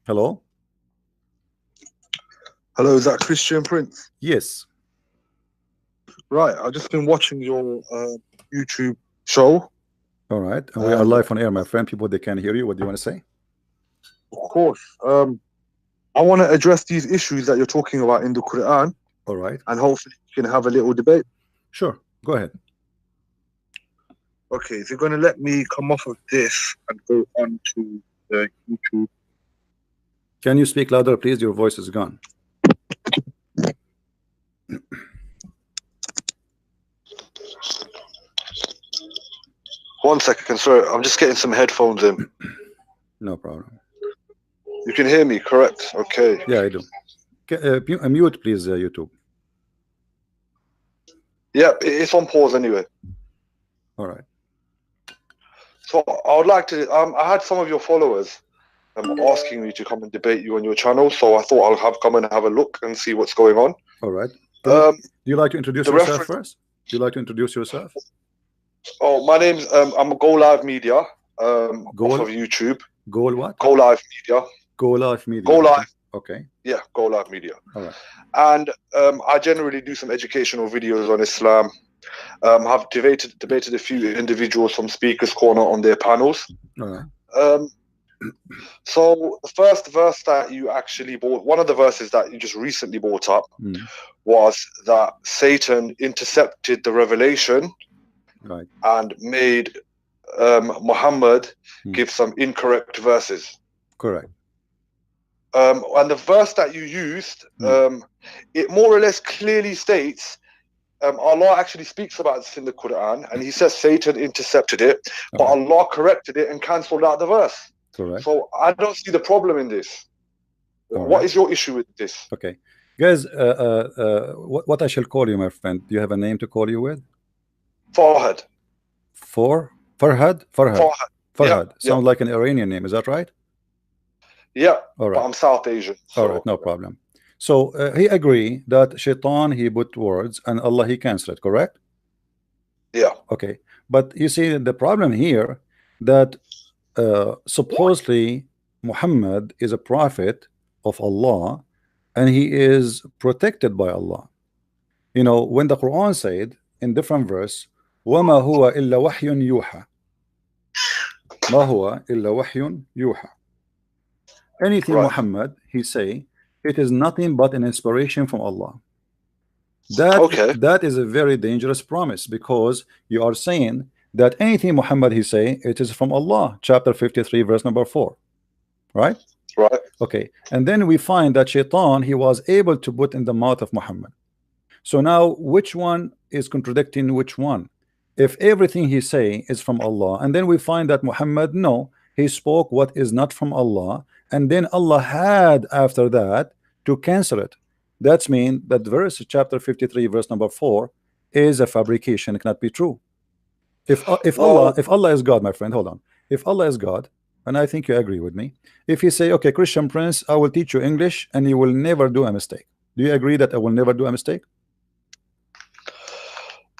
Hello? Hello, is that Christian Prince? Yes. Right, I've just been watching your YouTube show, All right. And we are and live on air, my friend. People, they can hear you. What do you want to say? of course, I want to address these issues that you're talking about in the Quran, All right. and hopefully we can have a little debate. Sure. Go ahead. Okay, if you're going to let me come off of this and go on to the YouTube. Can you speak louder, please? Your voice is gone. One second, sorry, I'm just getting some headphones in. No problem. You can hear me, correct? Okay. Yeah, I do. Mute, please, YouTube. Yeah, it's on pause anyway. All right. So I would like to. I had some of your followers asking me to come and debate you on your channel, so I thought I'll come and have a look and see what's going on. All right. Do you like to introduce yourself first? Do you like to introduce yourself? Oh, my name's I'm Go Live Media. Off of YouTube. Goal what? Go Live Media. Go Live Media. Go Live. Okay. Yeah, Go Live Media. All right. And I generally do some educational videos on Islam. Have debated a few individuals from Speakers Corner on their panels. All right. So the first verse that you actually brought, one of the verses that you just recently brought up, was that Satan intercepted the revelation, right, and made Muhammad give some incorrect verses. Correct. And the verse that you used, it more or less clearly states, Allah actually speaks about this in the Quran, and he says Satan intercepted it, but Allah corrected it and cancelled out the verse. Correct. So I don't see the problem in this. What is your issue with this? Okay, guys, what I shall call you, my friend? Do you have a name to call you with? Farhad. Farhad? Farhad. Yeah, Sounds like an Iranian name. Is that right? Yeah. All right. But I'm South Asian. So. All right, no problem. So he agree that Shaitan, he put words, and Allah, he cancelled it, correct? Yeah. Okay, but you see the problem here, that supposedly Muhammad is a prophet of Allah, and he is protected by Allah. You know, when the Quran said in different verse, وَمَا هُوَ إِلَّا وَحْيٌ يُوحَى, مَا هُوَ إِلَّا وَحْيٌ يُوحَى. Anything Muhammad he say, it is nothing but an inspiration from Allah. That is a very dangerous promise, because you are saying that anything Muhammad he say, it is from Allah. Chapter 53 verse number 4, right? Right. Okay, and then we find that Shaitan, he was able to put in the mouth of Muhammad. So now which one is contradicting which one? If everything he say is from Allah, and then we find that Muhammad, no, he spoke what is not from Allah, and then Allah had after that to cancel it. That's mean that verse chapter 53 verse number 4 is a fabrication. It cannot be true. If Allah is God, my friend, hold on. If Allah is God, and I think you agree with me, if he say, okay, Christian Prince, I will teach you English and you will never do a mistake, do you agree that I will never do a mistake?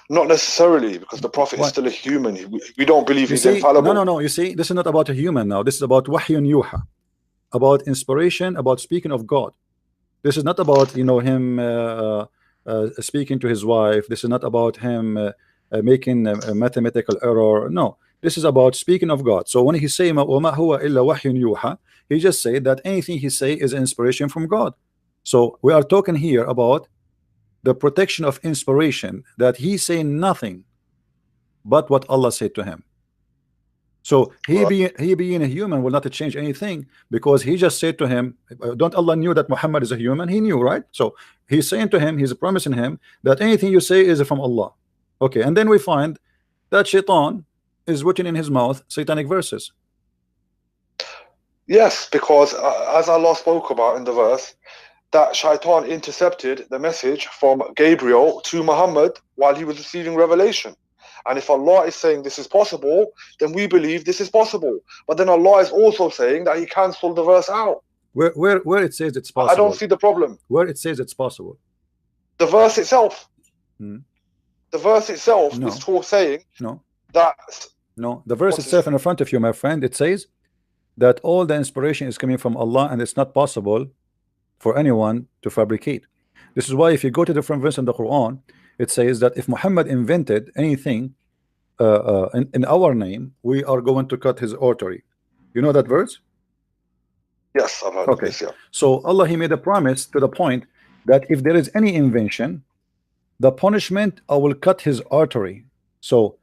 Not necessarily, because the prophet is still a human. We don't believe he's infallible. No. You see, this is not about a human now. This is about wahyun yuha, about inspiration, about speaking of God. This is not about, you know, him speaking to his wife. This is not about him making a mathematical error. No, this is about speaking of God. So when he say وَمَا هُوَ إِلَّا وَحْيٌ يُوحَى, he just say that anything he say is inspiration from God. So we are talking here about the protection of inspiration, that he say nothing but what Allah said to him. So he being a human will not change anything, because he just said to him, don't Allah knew that Muhammad is a human? He knew, right? So he's saying to him, he's promising him that anything you say is from Allah. Okay, and then we find that Shaitan is putting in his mouth satanic verses. Yes, because as Allah spoke about in the verse, that Shaitan intercepted the message from Gabriel to Muhammad while he was receiving revelation. And if Allah is saying this is possible, then we believe this is possible. But then Allah is also saying that he cancelled the verse out. Where it says it's possible? I don't see the problem. Where it says it's possible? The verse itself. The verse itself is saying no. that. No, the verse itself in front of you, my friend, it says that all the inspiration is coming from Allah, and it's not possible for anyone to fabricate. This is why if you go to different verses in the Quran, it says that if Muhammad invented anything in our name, we are going to cut his artery. You know that verse? Yes, I've heard of Okay. this, yeah. So Allah, he made a promise to the point that if there is any invention, the punishment, I will cut his artery. So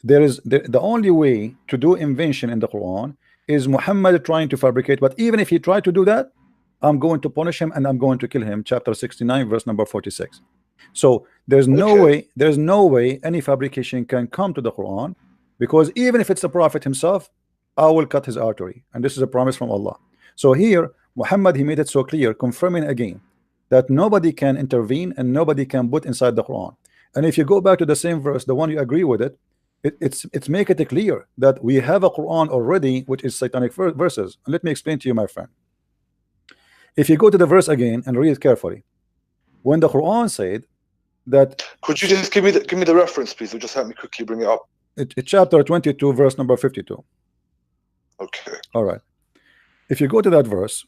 there is the only way to do invention in the Quran is Muhammad trying to fabricate. But even if he tried to do that, I'm going to punish him and I'm going to kill him. Chapter 69, verse number 46. So there's no way any fabrication can come to the Quran, because even if it's the Prophet himself, I will cut his artery, and this is a promise from Allah. So here Muhammad, he made it so clear, confirming again that nobody can intervene and nobody can put inside the Quran. And if you go back to the same verse, the one you agree with it, it's make it clear that we have a Quran already which is satanic verses. And let me explain to you, my friend. If you go to the verse again and read it carefully, when the Quran said that, could you just give me the reference, please? It'll just help me quickly bring it up. It's chapter 22, verse number 52. Okay. All right. If you go to that verse,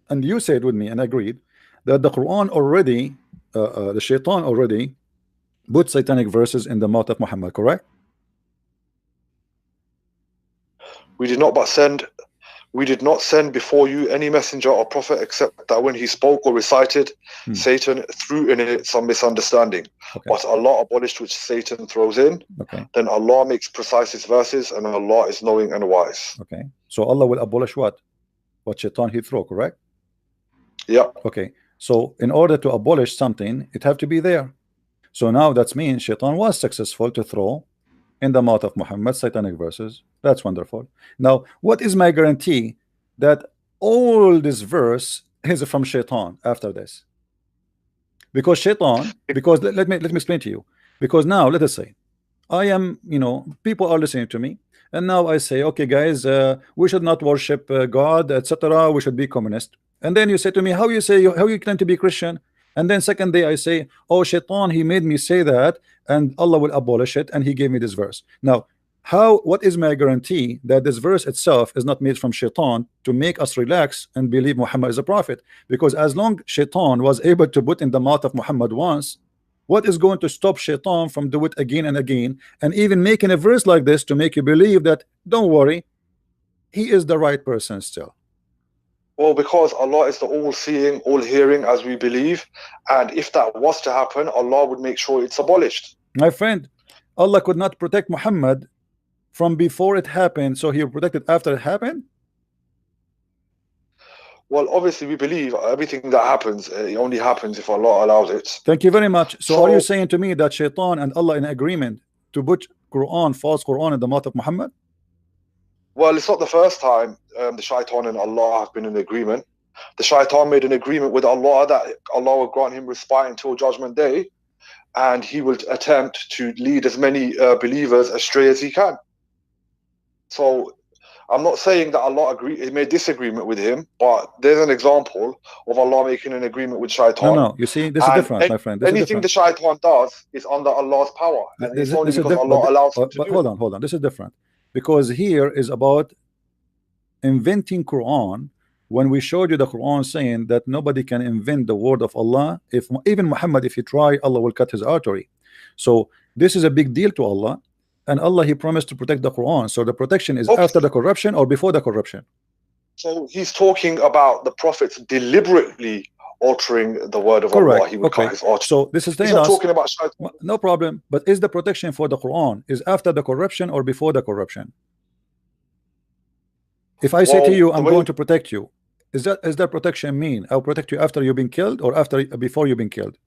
and you said with me and agreed that the Quran already, the shaitan already put satanic verses in the mouth of Muhammad, correct? We did not send before you any messenger or prophet except that when he spoke or recited, Satan threw in it some misunderstanding. Okay. But Allah abolished which Satan throws in. Okay. Then Allah makes precise his verses, and Allah is knowing and wise. Okay. So Allah will abolish what shaitan he throw, correct? Yeah. Okay. So in order to abolish something, it have to be there. So now that means shaitan was successful to throw in the mouth of Muhammad satanic verses. That's wonderful. Now, what is my guarantee that all this verse is from shaitan after this? Because shaitan, because let me explain to you. Because now let us say I am, people are listening to me, and now I say, okay guys, we should not worship God, etc. We should be communist. And then you say to me, how you claim to be Christian? And then second day I say, oh, shaitan, he made me say that, and Allah will abolish it, and he gave me this verse. Now, what is my guarantee that this verse itself is not made from shaitan to make us relax and believe Muhammad is a prophet? Because as long shaitan was able to put in the mouth of Muhammad once, what is going to stop shaitan from do it again and again, and even making a verse like this to make you believe that, don't worry, he is the right person still? Well, because Allah is the all-seeing, all-hearing, as we believe, and if that was to happen, Allah would make sure it's abolished. My friend, Allah could not protect Muhammad from before it happened, so he will protect it after it happened? Well, obviously we believe everything that happens, it only happens if Allah allows it. Thank you very much. So are you saying to me that shaitan and Allah in agreement to put false Quran in the mouth of Muhammad? Well, it's not the first time the shaitan and Allah have been in agreement. The shaitan made an agreement with Allah that Allah will grant him respite until Judgment Day, and he will attempt to lead as many believers astray as he can. So I'm not saying that Allah made this agreement with him, but there's an example of Allah making an agreement with shaitan. No, you see, this is different, my friend. Anything the shaitan does is under Allah's power, and it's only because Allah allows him to do it. Hold on, this is different. Because here is about inventing Quran, when we showed you the Quran saying that nobody can invent the word of Allah. If even Muhammad, if he try, Allah will cut his artery. So this is a big deal to Allah, and Allah, he promised to protect the Quran. So the protection is after the corruption or before the corruption? So he's talking about the prophets deliberately altering the word of Allah. He would cut his artery. So this is he's not talking about shaitan. No problem. But is the protection for the Quran is after the corruption or before the corruption? If I say to you, I'm going to protect you, does that protection mean I'll protect you after you've been killed or before you've been killed?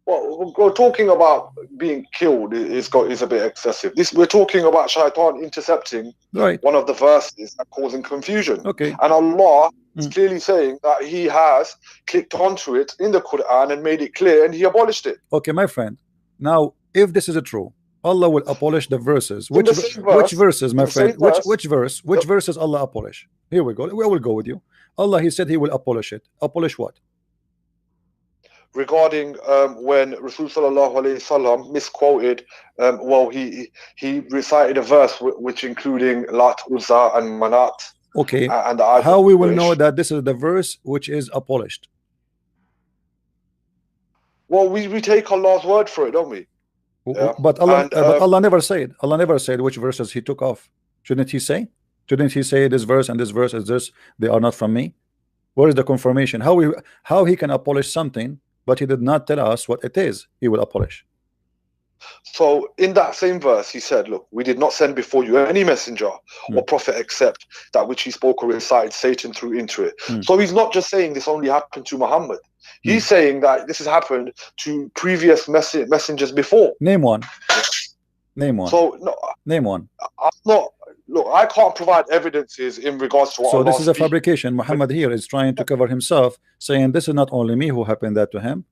Well, we're talking about being killed is a bit excessive. We're talking about shaitan intercepting one of the verses and causing confusion. Okay. And Allah is clearly saying that he has clicked onto it in the Quran and made it clear, and he abolished it. Okay, my friend. Now, if this is true, Allah will abolish the verses. Which verses, my friend? Which verses Allah abolish? Here we go. We will go with you. Allah, he said he will abolish it. Abolish what? regarding when Rasul sallallahu alaihi wasallam misquoted. Well, he recited a verse which including Lat, Uzza, and Manat, Okay, and the eyes how of we the will know Quraysh. that this is the verse which is abolished? Well, we take Allah's word for it, don't we? Yeah. But And Allah never said. Allah never said which verses He took off. Shouldn't He say? Shouldn't He say this verse and this verse is this? They are not from me. Where is the confirmation? How He can abolish something, but He did not tell us what it is He will abolish. so in that same verse, he said, look, we did not send before you any messenger or prophet except that which he spoke or recited, Satan threw into it. So he's not just saying this only happened to Muhammad. He's saying that this has happened to previous messengers before. Name one. Name one. So no, Name one. I'm not. Look, I can't provide evidences in regards to what So Allah this is a speaks. fabrication. Muhammad here is trying to cover himself, saying this is not only me who happened that to him.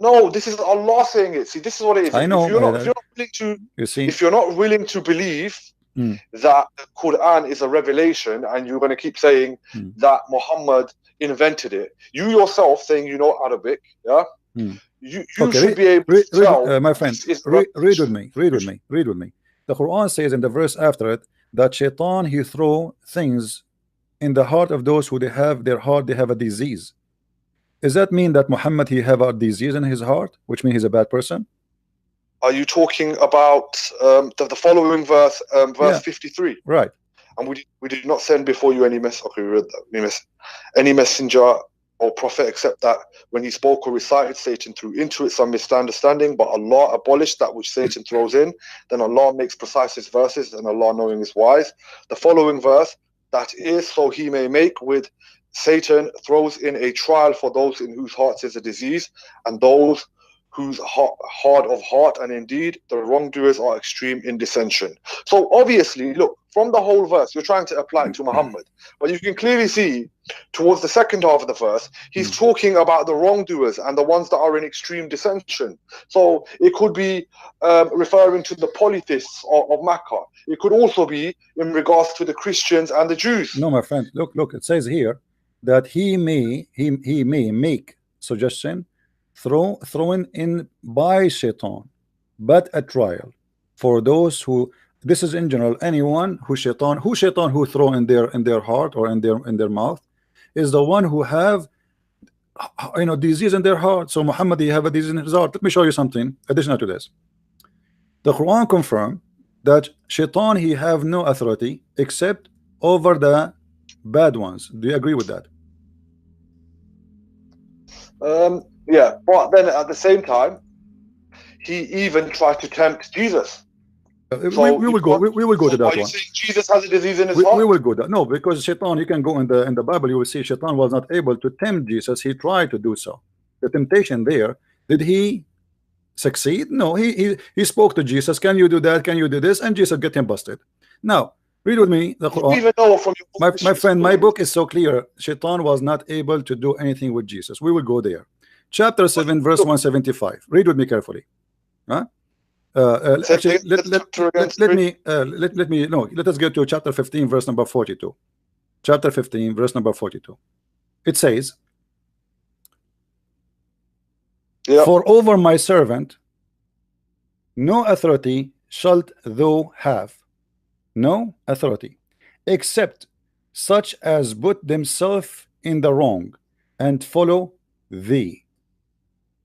No, this is Allah saying it. See, this is what it is. I know. If you're not willing to, You see, if you're not willing to believe that the Quran is a revelation, and you're going to keep saying that Muhammad invented it, you yourself saying you know Arabic, yeah, you okay, should be able to tell. My friend, read with me. Read with me. Read with me. The Quran says in the verse after it that Shaitan, he throw things in the heart of those who they have a disease. Does that mean that Muhammad he have a disease in his heart, which means he's a bad person? Are you talking about the following verse, verse 53? Right. And we did not send before you any any messenger or prophet except that when he spoke or recited, Satan threw into it some misunderstanding, but Allah abolished that which Satan throws in. Then Allah makes precise his verses, and Allah knowing is wise. The following verse, that is so he may make with Satan throws in a trial for those in whose hearts is a disease, and those whose hard of heart, and indeed the wrongdoers are extreme in dissension. So obviously, look, from the whole verse, you're trying to apply it to Muhammad, but you can clearly see towards the second half of the verse, he's talking about the wrongdoers and the ones that are in extreme dissension. So it could be referring to the polytheists of Makkah. It could also be in regards to the Christians and the Jews. No, my friend, look, it says here that he may make suggestion thrown in by Shaitan, but a trial for those who, this is in general, anyone who Shaitan who throw in their heart or in their mouth is the one who have disease in their heart. So Muhammad, he have a disease in his heart. Let me show you something additional to this. The Quran confirm that Shaitan, he have no authority except over the bad ones. Do you agree with that? Yeah, but then at the same time, he even tried to tempt Jesus. So we will go to that one. Jesus has a disease in his heart? We will go that. No, because Shaitan, you can go in the Bible, you will see Shaitan was not able to tempt Jesus. He tried to do so. The temptation there, did he succeed? No, he spoke to Jesus. Can you do that? Can you do this? And Jesus get him busted. Now read with me the Quran. Even though from my friend, my book is so clear. Shaitan was not able to do anything with Jesus. We will go there. Chapter 7 verse 175. Read with me carefully. Huh? Actually, let us go to chapter 15 verse number 42. Chapter 15 verse number 42. It says, for over my servant no authority shalt thou have, no authority, except such as put themselves in the wrong and follow thee.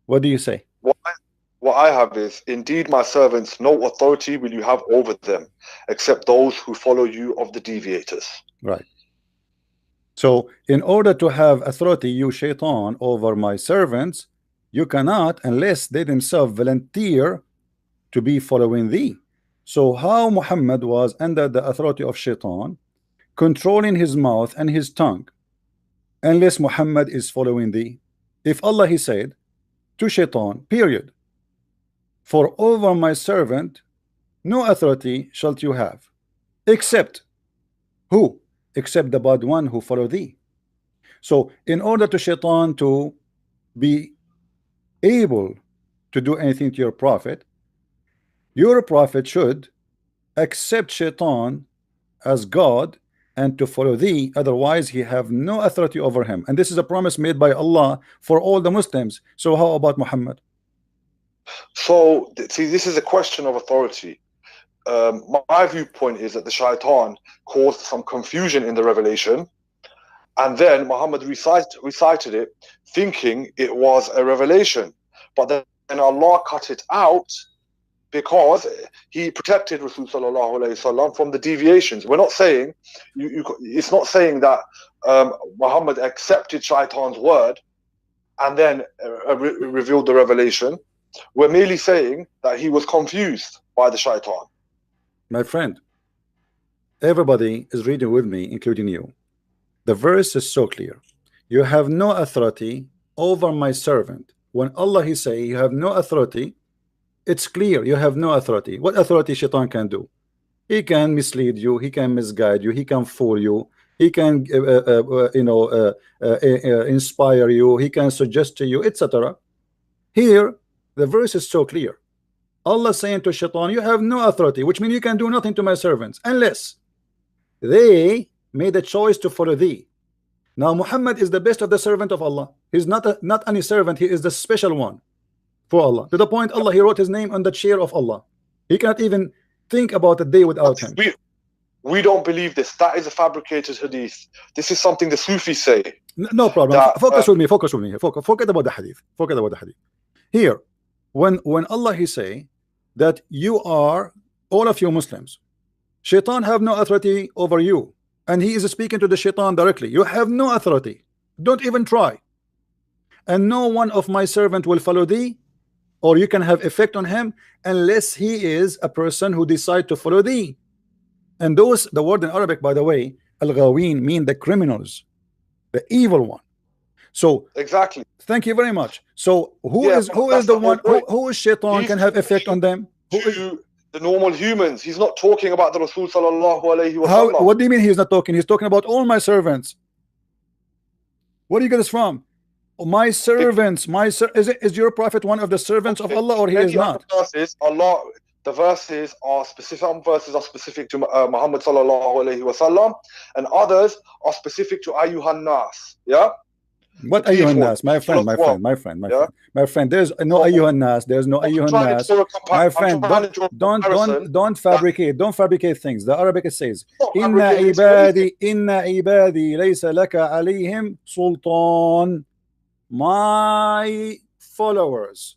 What do you say? What I have is, indeed my servants, no authority will you have over them except those who follow you of the deviators. Right. So in order to have authority, you Shaitan, over my servants, you cannot unless they themselves volunteer to be following thee. So how Muhammad was under the authority of Shaitan, controlling his mouth and his tongue, unless Muhammad is following thee? If Allah, he said to Shaitan, period, for over my servant no authority shalt you have, except who? Except the bad one who follow thee. So in order to Shaitan to be able to do anything to your prophet should accept Shaitan as God and to follow thee, otherwise he have no authority over him. And this is a promise made by Allah for all the Muslims. So how about Muhammad? So, see, this is a question of authority. My viewpoint is that the shaitan caused some confusion in the revelation, and then Muhammad recited it thinking it was a revelation. But then Allah cut it out because he protected Rasul sallallahu alaihi wasallam from the deviations. We're not saying it's not saying that Muhammad accepted shaitan's word and then revealed the revelation. We're merely saying that he was confused by the shaitan. My friend, everybody is reading with me, including you. The verse is so clear. You have no authority over my servant. When Allah he say you have no authority, it's clear you have no authority. What authority shaitan can do? He can mislead you, he can misguide you, he can fool you, he can inspire you, he can suggest to you, etc. Here the verse is so clear. Allah saying to shaitan, you have no authority, which means you can do nothing to my servants unless they made a choice to follow thee. Now Muhammad is the best of the servant of Allah. He's not any servant, he is the special one for Allah, to the point Allah he wrote his name on the chair of Allah. He cannot even think about a day without him. We don't believe this. That is a fabricated hadith. This is something the Sufis say. No problem. Focus with me. Forget about the hadith. Forget about the hadith. Here, when Allah he say that you are, all of you Muslims, shaitan have no authority over you, and he is speaking to the shaitan directly. You have no authority. Don't even try. And no one of my servant will follow thee, or you can have effect on him, unless he is a person who decide to follow thee. And those, the word in Arabic, by the way, al-ghawin, mean the criminals, the evil one. So exactly. Thank you very much. So who is the one who is shaitan can have effect on them? The normal humans. He's not talking about the Rasul sallallahu alaihi wasallam. What do you mean he's not talking? He's talking about all my servants. Where do you get this from? My servants, is your prophet one of the servants of Allah, or he is not? The verses are specific. Some verses are specific to Muhammad sallallahu alaihi wasallam, and others are specific to ayyuhan nas. Yeah. What ayyuhan nas, my friend? There's no ayyuhan nas. There's no ayyuhan nas. My friend, don't fabricate things. The Arabic says, Inna ibadi laysa laka alayhim sultan. My followers,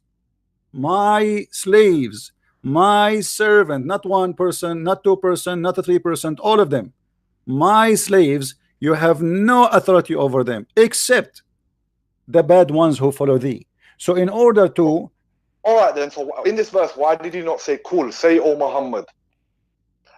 my slaves, my servant, not one person, not two person, not 3%, all of them, my slaves, you have no authority over them except the bad ones who follow thee. So in order to, all right then, so in this verse, why did he not say cool, say O Muhammad,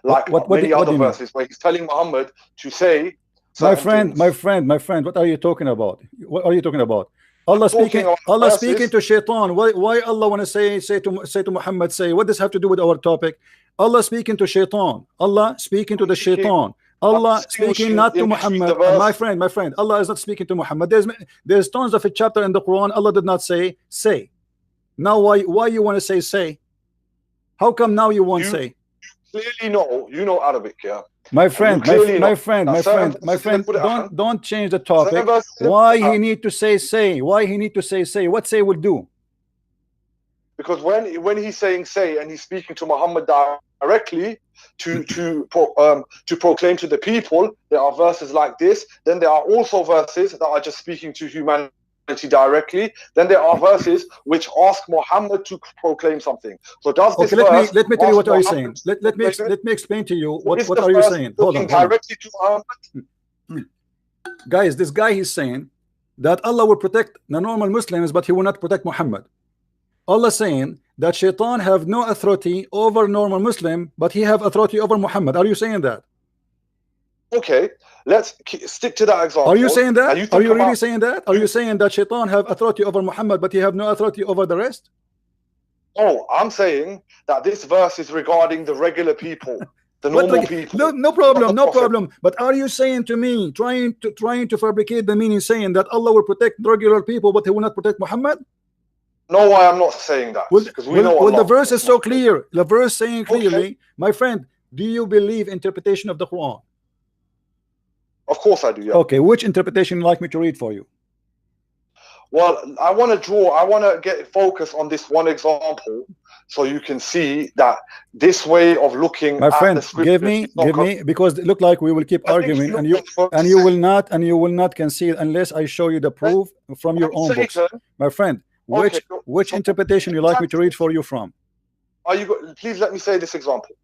like many other verses where he's telling Muhammad to say my friend, what are you talking about? What are you talking about? Allah speaking to shaitan. Why Allah want to say to Muhammad, say, what does have to do with our topic? Allah speaking to shaitan. Allah speaking to the shaitan. Allah speaking not to Muhammad. My friend, Allah is not speaking to Muhammad. There's tons of a chapter in the Quran Allah did not say. Now why you want to say? How come now you won't say? Clearly you know Arabic, yeah. My friend, don't change the topic. Why he need to say? Why he need to say? What say will do? Because when he's saying say and he's speaking to Muhammad directly to proclaim to the people, there are verses like this. Then there are also verses that are just speaking to humanity directly. Then there are verses which ask Muhammad to proclaim something. So does this verse let me tell you what are you saying. Let me explain to you what are you saying. Hold on. Directly to Muhammad. Guys, this guy is saying that Allah will protect the normal Muslims, but he will not protect Muhammad. Allah saying that shaitan have no authority over normal Muslim, but he have authority over Muhammad. Are you saying that? Okay, let's stick to that example. Are you saying that? Are you really saying that? Are you saying that shaitan have authority over Muhammad, but he have no authority over the rest? Oh, I'm saying that this verse is regarding the regular people, the normal people. No problem. But are you saying to me, trying to fabricate the meaning, saying that Allah will protect regular people, but he will not protect Muhammad? No, I am not saying that. The verse is so clear. The verse saying clearly, my friend, do you believe interpretation of the Quran? Of course I do, yeah. Okay, which interpretation you like me to read for you? Well, I want to get focus on this one example so you can see that this way of looking My at friend, the scriptures give me, because it look like we will keep I think arguing, you and know, you will not concede unless I show you the proof from your own books. Satan, My friend, okay, which so interpretation you like me to read for you from? please let me say this example.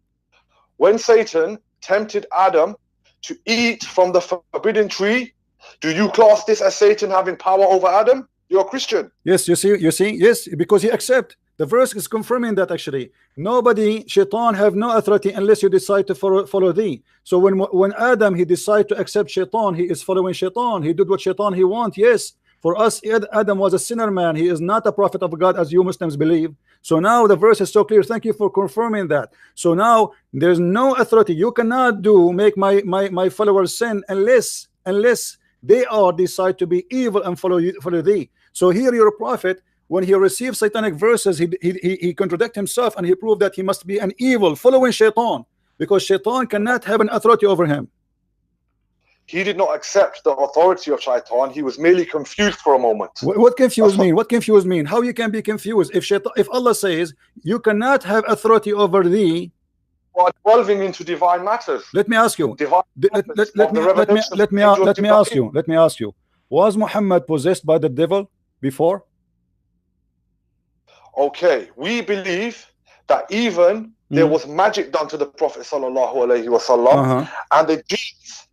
When Satan tempted Adam to eat from the forbidden tree, do you class this as Satan having power over Adam? You're a Christian. Yes, you see, yes, because he accept. The verse is confirming that actually nobody, shaitan, have no authority unless you decide to follow thee. So when Adam, he decided to accept shaitan, he is following shaitan. He did what shaitan he want. Yes, for us, Adam was a sinner man. He is not a prophet of God, as you Muslims believe. So now the verse is so clear. Thank you for confirming that. So now there's no authority. You cannot make my followers sin unless they are decide to be evil and follow thee. So here your prophet, when he receives satanic verses, he contradict himself, and he proved that he must be an evil following shaitan, because shaitan cannot have an authority over him. He did not accept the authority of shaitan. He was merely confused for a moment. What confused mean? What confused mean? How you can be confused if Allah says you cannot have authority over thee? While delving into divine matters. Let me ask you. Let me ask you. Was Muhammad possessed by the devil before? Okay, we believe that even there was magic done to the Prophet sallallahu alaihi wasallam, and the jinns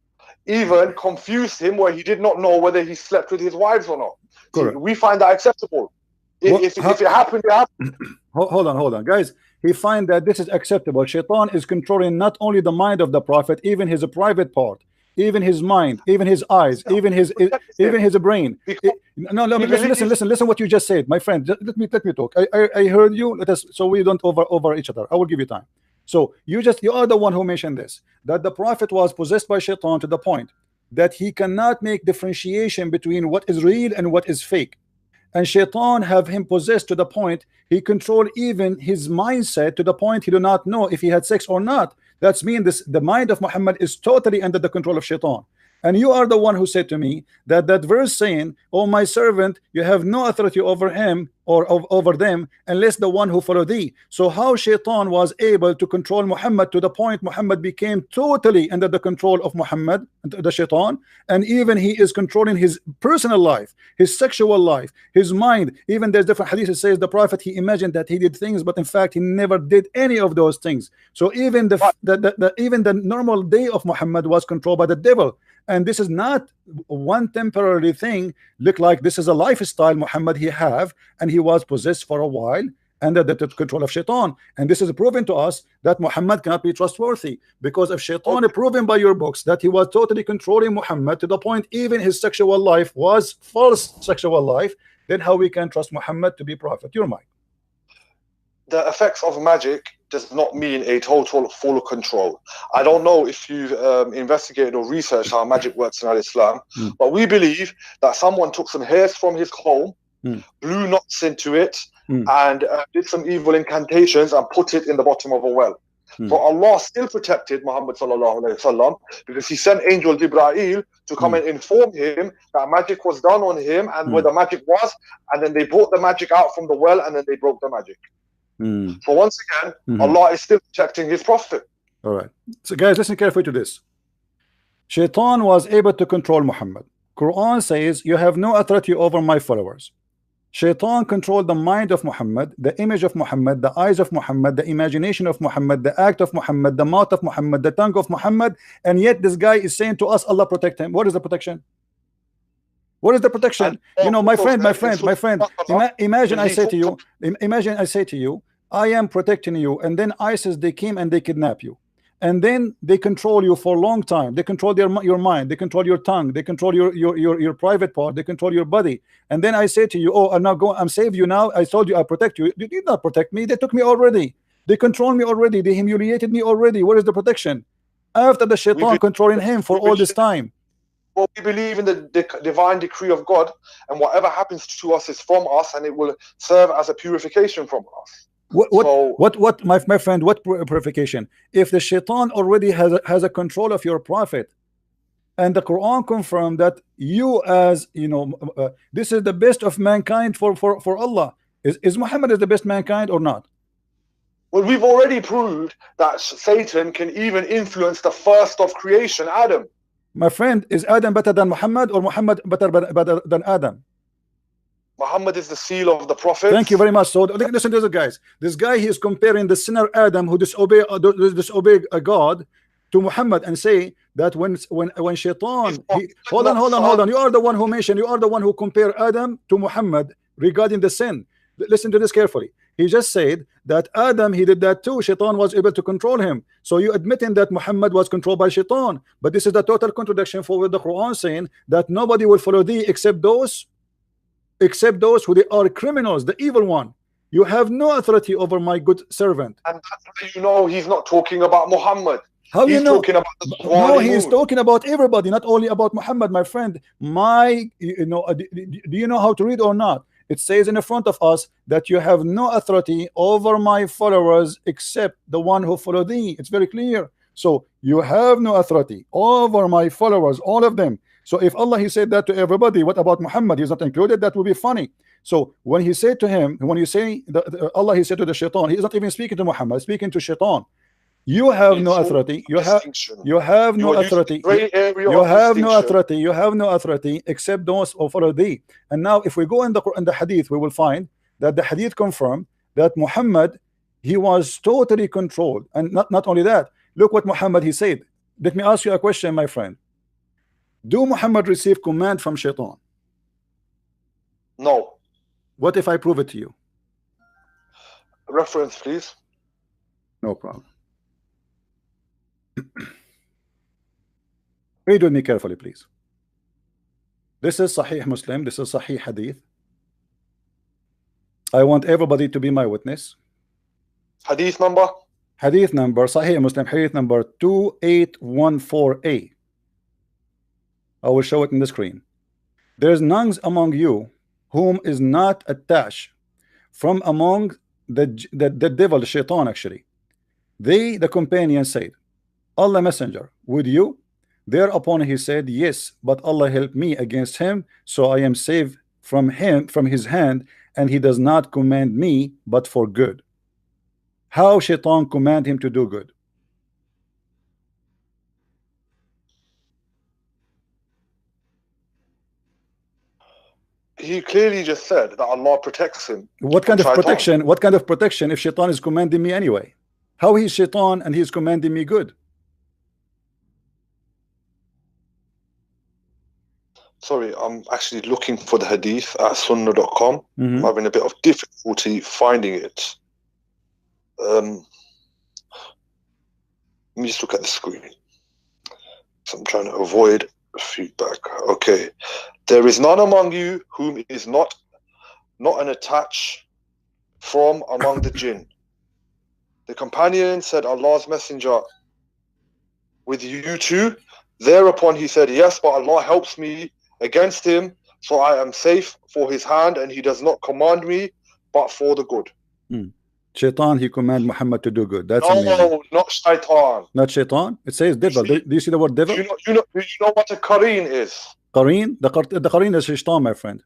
even confused him, where he did not know whether he slept with his wives or not. Correct. We find that acceptable. If it happened, it happened. Hold on, guys. He find that this is acceptable. Shaitan is controlling not only the mind of the prophet, even his private part, even his mind, even his eyes, even his brain. No, listen what you just said, my friend. Let me talk. I heard you. Let us, so we don't over each other. I will give you time. So you are the one who mentioned this, that the prophet was possessed by shaitan to the point that he cannot make differentiation between what is real and what is fake. And shaitan have him possessed to the point he controlled even his mindset, to the point he do not know if he had sex or not. That's mean the mind of Muhammad is totally under the control of shaitan. And you are the one who said to me that verse saying, "Oh my servant, you have no authority over him or over them unless the one who follow thee." So how shaitan was able to control Muhammad to the point Muhammad became totally under the control of Muhammad, the shaitan, and even he is controlling his personal life, his sexual life, his mind. Even there's different hadith that says the prophet, he imagined that he did things, but in fact he never did any of those things. So even even the normal day of Muhammad was controlled by the devil. And this is not one temporary thing. Look like this is a lifestyle Muhammad he have, and he was possessed for a while under the control of shaitan. And this is proven to us that Muhammad cannot be trustworthy, because if shaitan proven by your books that he was totally controlling Muhammad to the point even his sexual life was false sexual life, then how we can trust Muhammad to be prophet? Your mind. The effects of magic does not mean a total full control. I don't know if you've investigated or researched how magic works in Islam, but we believe that someone took some hairs from his comb, blew knots into it, and did some evil incantations and put it in the bottom of a well. So Allah still protected Muhammad sallallahu alaihi wasallam, because he sent angel Jibreel to come and inform him that magic was done on him and where the magic was, and then they brought the magic out from the well, and then they broke the magic. So once again, Allah is still protecting his prophet. All right. So guys, listen carefully to this. Shaitan was able to control Muhammad. Quran says, "You have no authority over my followers." Shaitan controlled the mind of Muhammad, the image of Muhammad, the eyes of Muhammad, the imagination of Muhammad, the act of Muhammad, the mouth of Muhammad, the tongue of Muhammad, and yet this guy is saying to us, Allah protect him. What is the protection? What is the protection? You know, my friend, imagine I say to you, I am protecting you, and then ISIS, they came and they kidnap you, and then they control you for a long time. They control your mind, they control your tongue, they control your private part, they control your body. And then I say to you, "Oh, I'm saved you now. I told you I protect you." You did not protect me. They took me already. They control me already. They humiliated me already. Where is the protection after the shaitan controlling him for all this time? Well, we believe in the divine decree of God, and whatever happens to us is from us, and it will serve as a purification from us. What, my friend, what purification? If the shaitan already has a control of your prophet, and the Quran confirmed that you, as you know, this is the best of mankind for Allah. Is Muhammad is the best mankind or not? Well, we've already proved that Satan can even influence the first of creation, Adam. My friend, is Adam better than Muhammad, or Muhammad better than Adam? Muhammad is the seal of the prophets. Thank you very much. So listen to this, guys. This guy, he is comparing the sinner Adam who disobey God to Muhammad, and say that when Shaitan, hold on. You are the one who mentioned, you are the one who compare Adam to Muhammad regarding the sin. Listen to this carefully. He just said that Adam, he did that too. Shaitan was able to control him. So you admitting that Muhammad was controlled by Shaitan. But this is the total contradiction for the Quran saying that nobody will follow thee except those who they are criminals, the evil one. You have no authority over my good servant. And that's how you know he's not talking about Muhammad. How he's you know? Talking about the No, he is talking about everybody, not only about Muhammad, my friend. Do you know how to read or not? It says in the front of us that you have no authority over my followers except the one who follow thee. It's very clear. So you have no authority over my followers, all of them. So if Allah, he said that to everybody, what about Muhammad? He's not included. That would be funny. So when he said to him, when you say Allah, he said to the Shaitan, he is not even speaking to Muhammad, speaking to Shaitan. You have no authority. You have no authority. You have no authority. You have no authority except those who follow thee. And now, if we go in the hadith, we will find that the hadith confirmed that Muhammad, he was totally controlled. And not only that, look what Muhammad, he said. Let me ask you a question, my friend. Do Muhammad receive command from Shaitan? No. What if I prove it to you? Reference, please. No problem. Read with me carefully, please. This is Sahih Muslim. This is Sahih Hadith. I want everybody to be my witness. Hadith number? Hadith number, Sahih Muslim, Hadith number 2814a. I will show it in the screen. There is none among you whom is not attached from among the devil, the Shaitan actually. They, the companions, said, Allah Messenger, would you? Thereupon he said, yes, but Allah help me against him, so I am saved from his hand, and he does not command me but for good. How Shaitan command him to do good? He clearly just said that Allah protects him. What kind of protection? What kind of protection if Shaitan is commanding me anyway? How he's Shaitan and he's commanding me good? Sorry, I'm actually looking for the hadith at sunnah.com. I'm having a bit of difficulty finding it. Let me just look at the screen. So I'm trying to avoid feedback. Okay. There is none among you whom is not an attach from among the jinn. The companion said, Allah's messenger, with you too? Thereupon he said, yes, but Allah helps me against him, so I am safe for his hand, and he does not command me but for the good. Shaitan, he command Muhammad to do good. That's no, amazing. Not Shaitan. Not Shaitan. It says devil. Do you see the word devil? Do you know what a Qareen is? Qareen? The Qareen is Shaitan, my friend.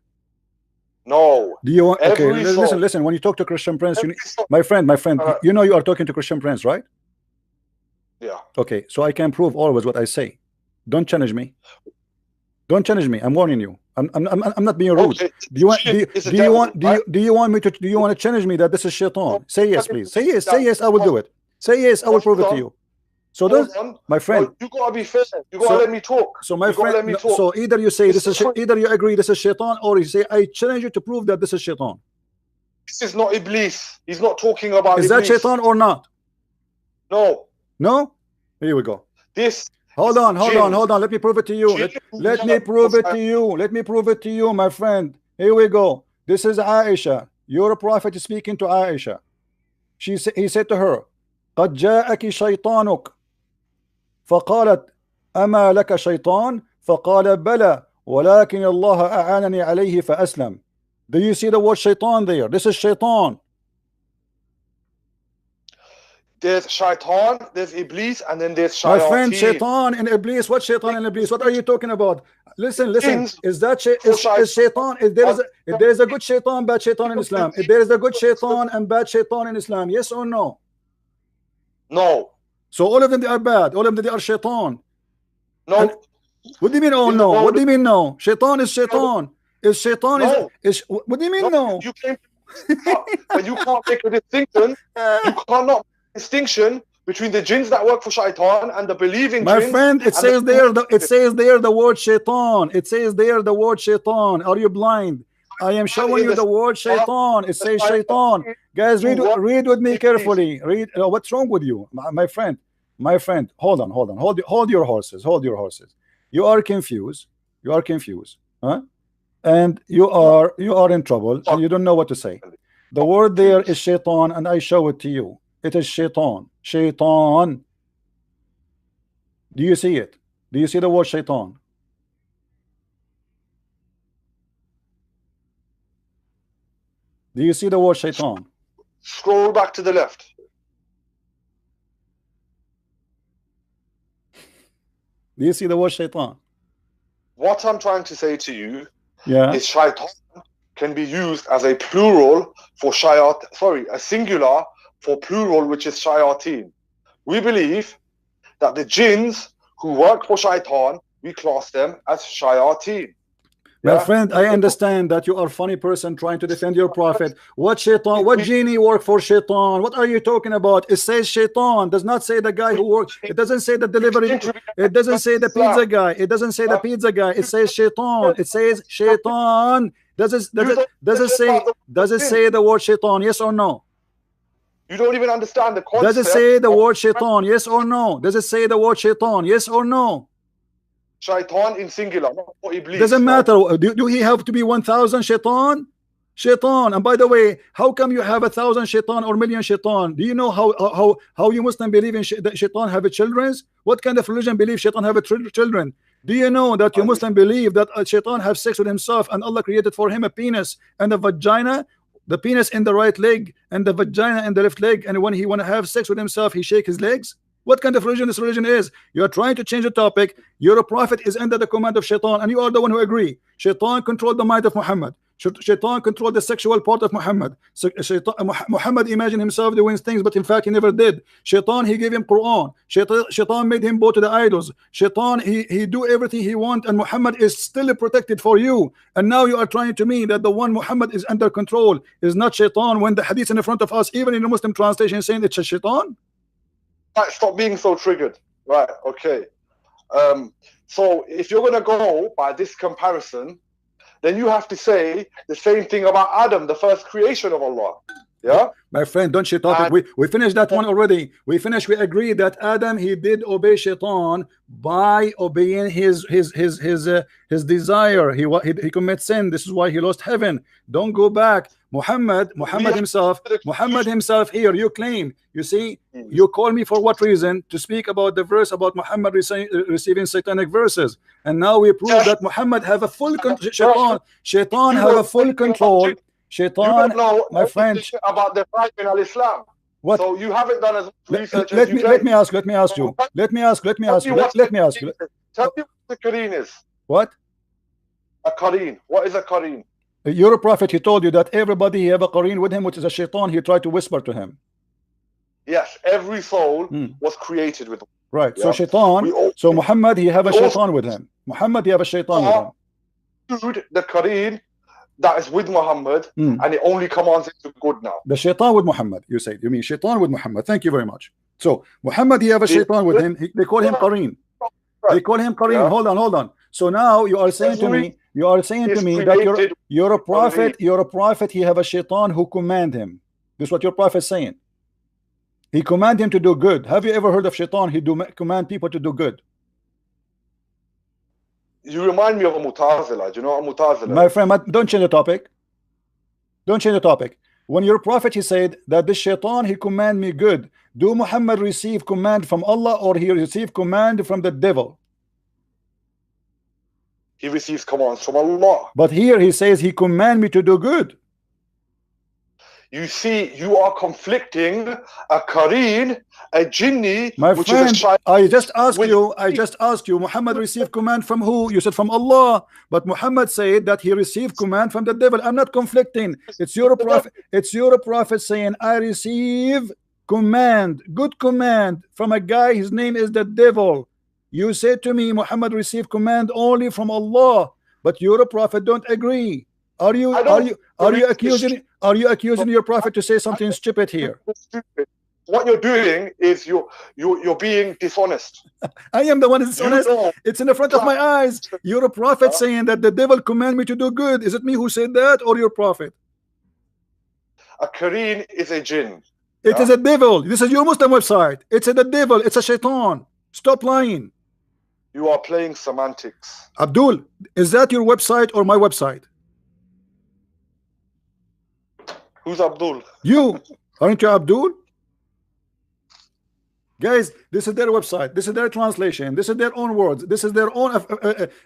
No. Do you want? Okay, listen. When you talk to Christian Prince, my friend, you know you are talking to Christian Prince, right? Yeah. Okay, so I can prove always what I say. Don't challenge me. Don't challenge me. I'm warning you. I'm not being rude. Okay. Do you want me to? Do you want to challenge me that this is Shaitan? Say yes, please. Say yes. Say yes. I will do it. Say yes. I will prove it to you. So my friend, you gotta be fair. You gotta let me talk. So my friend, so either you say this is, either you agree this is Shaitan, or you say I challenge you to prove that this is Shaitan. This is not Iblis. He's not talking about. Is that Shaitan or not? No. No. Here we go. This. Hold on. Let me prove it to you. Let me prove it to you. Let me prove it to you, my friend. Here we go. This is Aisha. Your prophet is speaking to Aisha. He said to her, قد جاءك شيطانك. فقالت أما لك شيطان؟ فقال بلى ولكن الله أعانني عليه فأسلم. Do you see the word shaitan there? This is Shaitan. There's shaitan, there's iblis, and then there's My friend, shayateen. shaitan and iblis. What shaitan and iblis? What are you talking about? Listen. Jinns Is that for is shaitan? If there is a good shaitan, bad shaitan in Islam. If there is a good shaitan and bad shaitan in Islam, yes or no? No. So all of them they are bad. All of them they are shaitan. No. And what do you mean? Oh In the no. What world do you mean no? Shaitan is shaitan. Is shaitan No. is what do you mean no? You can't, but you can't make a distinction. You cannot make a distinction between the jinns that work for shaitan and the believing My jinns. friend, it says there the word shaitan. It says there the word shaitan. Are you blind? I am showing you the word shaitan. It says shaitan. Guys, read with me carefully. Read. What's wrong with you, my friend? My friend, hold on. Hold your horses. Hold your horses. You are confused. You are confused. Huh? And you are in trouble and you don't know what to say. The word there is shaitan, and I show it to you. It is shaitan. Shaitan. Do you see it? Do you see the word shaitan? Do you see the word shaitan? Scroll back to the left. Do you see the word shaitan? What I'm trying to say to you Yeah. is shaitan can be used as a plural for a singular for plural, which is shayateen. We believe that the jinns who work for shaitan, we class them as shayateen. My friend, I understand that you are a funny person trying to defend your prophet. What shaitan? What genie work for shaitan? What are you talking about? It says shaitan. Does not say the guy who works. It doesn't say the delivery. It doesn't say the pizza guy. It doesn't say the pizza guy. It says shaitan. It says shaitan. Does it say the word shaitan? Yes or no? You don't even understand the concept. Does it say the word shaitan? Yes or no? Does it say the word shaitan? Yes or no? Shaitan in singular, not for iblis. Doesn't matter. Do he have to be 1,000 shaitan? Shaitan. And by the way, how come you have 1,000 shaitan or million shaitan? Do you know how you Muslim believe in that shaitan have children? What kind of religion believes shaitan have children? Do you know that you Muslim believe that shaitan have sex with himself and Allah created for him a penis and a vagina? The penis in the right leg and the vagina in the left leg, and when he want to have sex with himself, he shake his legs? What kind of religion this religion is? You are trying to change the topic. Your prophet is under the command of shaitan, and you are the one who agree. Shaitan controlled the mind of Muhammad. Shaitan controlled the sexual part of Muhammad. Muhammad imagined himself doing things, but in fact he never did. Shaitan, he gave him Quran. Shaitan made him bow to the idols. Shaitan, he do everything he want, and Muhammad is still protected for you. And now you are trying to mean that the one Muhammad is under control is not shaitan, when the hadith in front of us, even in the Muslim translation, saying it's a shaitan. Right, stop being so triggered. Right, okay. So if you're going to go by this comparison, then you have to say the same thing about Adam, the first creation of Allah. Yeah, my friend, don't shit topic. We finished that one already. We agreed that Adam, he did obey shaitan by obeying his desire. He commits sin. This is why he lost heaven. Don't go back. Muhammad himself here, you claim, you see, you call me for what reason? To speak about the verse about Muhammad receiving satanic verses, and now we prove that Muhammad have a full shaitan have a full control. Shaitan, you don't know, my friend, about the fight in al-Islam. What? So you haven't done as much research let me ask you. Let me ask you. Tell me what the Qareen is. What? A Qareen. What is a Qareen? Your prophet, he told you that everybody have a Qareen with him, which is a shaitan. He tried to whisper to him. Yes, every soul was created with him. Right. Yeah? So shaitan. So Muhammad, he have a shaitan with him. Muhammad, he have a shaitan with him. Dude, the Qareen that is with Muhammad, and it only commands it to good now. The shaitan with Muhammad, you say. You mean shaitan with Muhammad. Thank you very much. So Muhammad, he have a shaitan with him. They call him Qareen. They call him Qareen. Yeah. Hold on. So now you are saying to me that you're a prophet, he have a shaitan who command him. This is what your prophet is saying. He command him to do good. Have you ever heard of shaitan? He command people to do good. You remind me of a Mutazila. Do you know a Mutazila? My friend, don't change the topic. Don't change the topic. When your prophet, he said that the shaitan, he command me good. Do Muhammad receive command from Allah, or he receive command from the devil? He receives commands from Allah. But here he says he command me to do good. You see, you are conflicting a Kareen, a Jinni, My which friend, is a shaitan. I just asked you, Muhammad received command from who? You said from Allah. But Muhammad said that he received command from the devil. I'm not conflicting. It's your prophet saying, I receive command, good command from a guy, his name is the devil. You said to me, Muhammad received command only from Allah, but your prophet don't agree. Are you accusing your prophet to say something stupid here? What you're doing is you're being dishonest. I am the one that's dishonest. It's in the front of my eyes. You're a prophet saying that the devil command me to do good. Is it me who said that or your prophet? A Kareen is a jinn. It is a devil. This is your Muslim website. It's the devil. It's a shaitan. Stop lying. You are playing semantics. Abdul, is that your website or my website? Who's Abdul? You. Aren't you Abdul? Guys, this is their website. This is their translation. This is their own words. This is their own.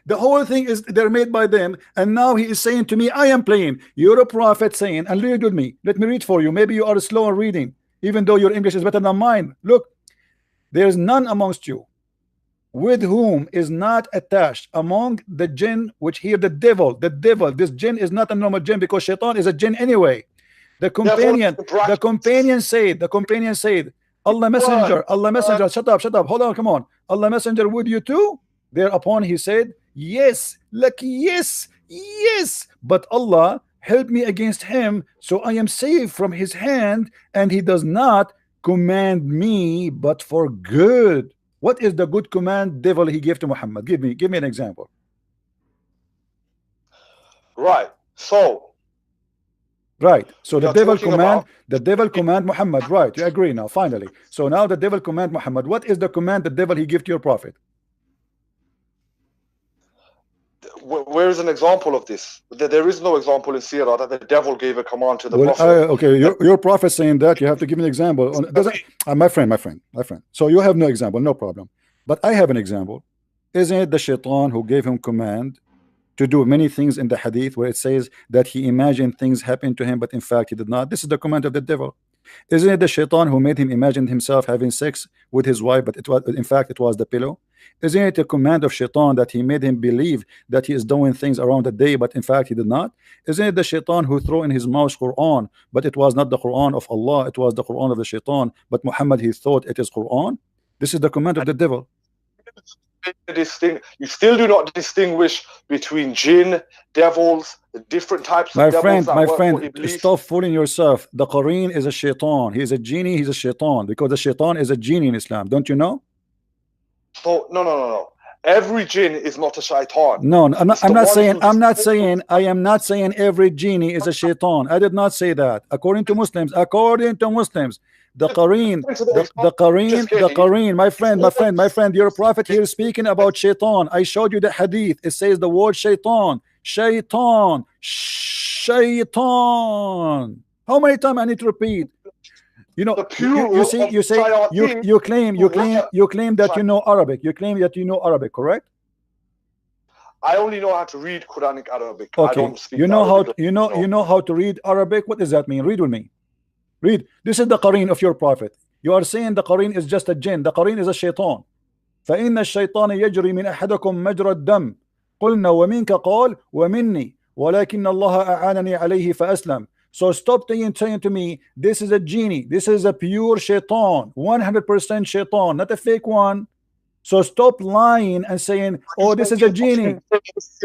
The whole thing is they're made by them. And now he is saying to me, I am playing. You're a prophet saying, and read with me. Let me read for you. Maybe you are slow in reading, even though your English is better than mine. Look, there's none amongst you with whom is not attached among the jinn which hear the devil. This jinn is not a normal jinn because shaitan is a jinn anyway. The companion said, Allah messenger, shut up, hold on, come on. Allah messenger, would you too? Thereupon he said, yes, like yes, but Allah help me against him, so I am safe from his hand, and he does not command me but for good. What is the good command devil he gave to Muhammad? Give me an example. Right. So the devil command Muhammad. Right, you agree now, finally. So now the devil command Muhammad. What is the command the devil he give to your prophet? Where is an example of this? There is no example in Sirah that the devil gave a command to the prophet. Okay, your prophet saying that, you have to give me an example. My friend. So you have no example, no problem. But I have an example. Isn't it the shaitan who gave him command to do many things in the hadith where it says that he imagined things happened to him, but in fact he did not? This is the command of the devil. Isn't it the shaitan who made him imagine himself having sex with his wife, but in fact it was the pillow? Isn't it a command of shaitan that he made him believe that he is doing things around the day, but in fact he did not? Isn't it the shaitan who threw in his mouth Quran, but it was not the Quran of Allah, it was the Quran of the shaitan, but Muhammad he thought it is Quran? This is the command of the devil. You still do not distinguish between jinn, devils, the different types of devils. My friend, stop fooling yourself. The Qareen is a shaitan. He is a genie, he's a shaitan, because the shaitan is a genie in Islam. Don't you know? So no. Every jinn is not a shaitan. No, I'm not saying every genie is a shaitan. I did not say that. According to Muslims, the Qareen, my friend, your prophet here is speaking about shaitan. I showed you the hadith. It says the word shaitan. How many times I need to repeat? You know, you claim that you know Arabic. You claim that you know Arabic, correct? I only know how to read Quranic Arabic. Okay. I don't speak you know Arabic. You know how to read Arabic. What does that mean? Read with me. Read. This is the Qareen of your prophet. You are saying the Qareen is just a jinn. The Qareen is a shaitan. فإن الشيطان يجري من أحدكم مجرى الدم قلنا ومنك قال ومني ولكن الله أعانني عليه فأسلم. So stop saying to me, this is a genie. This is a pure shaitan, 100% shaitan, not a fake one. So stop lying and saying, oh, this is a genie.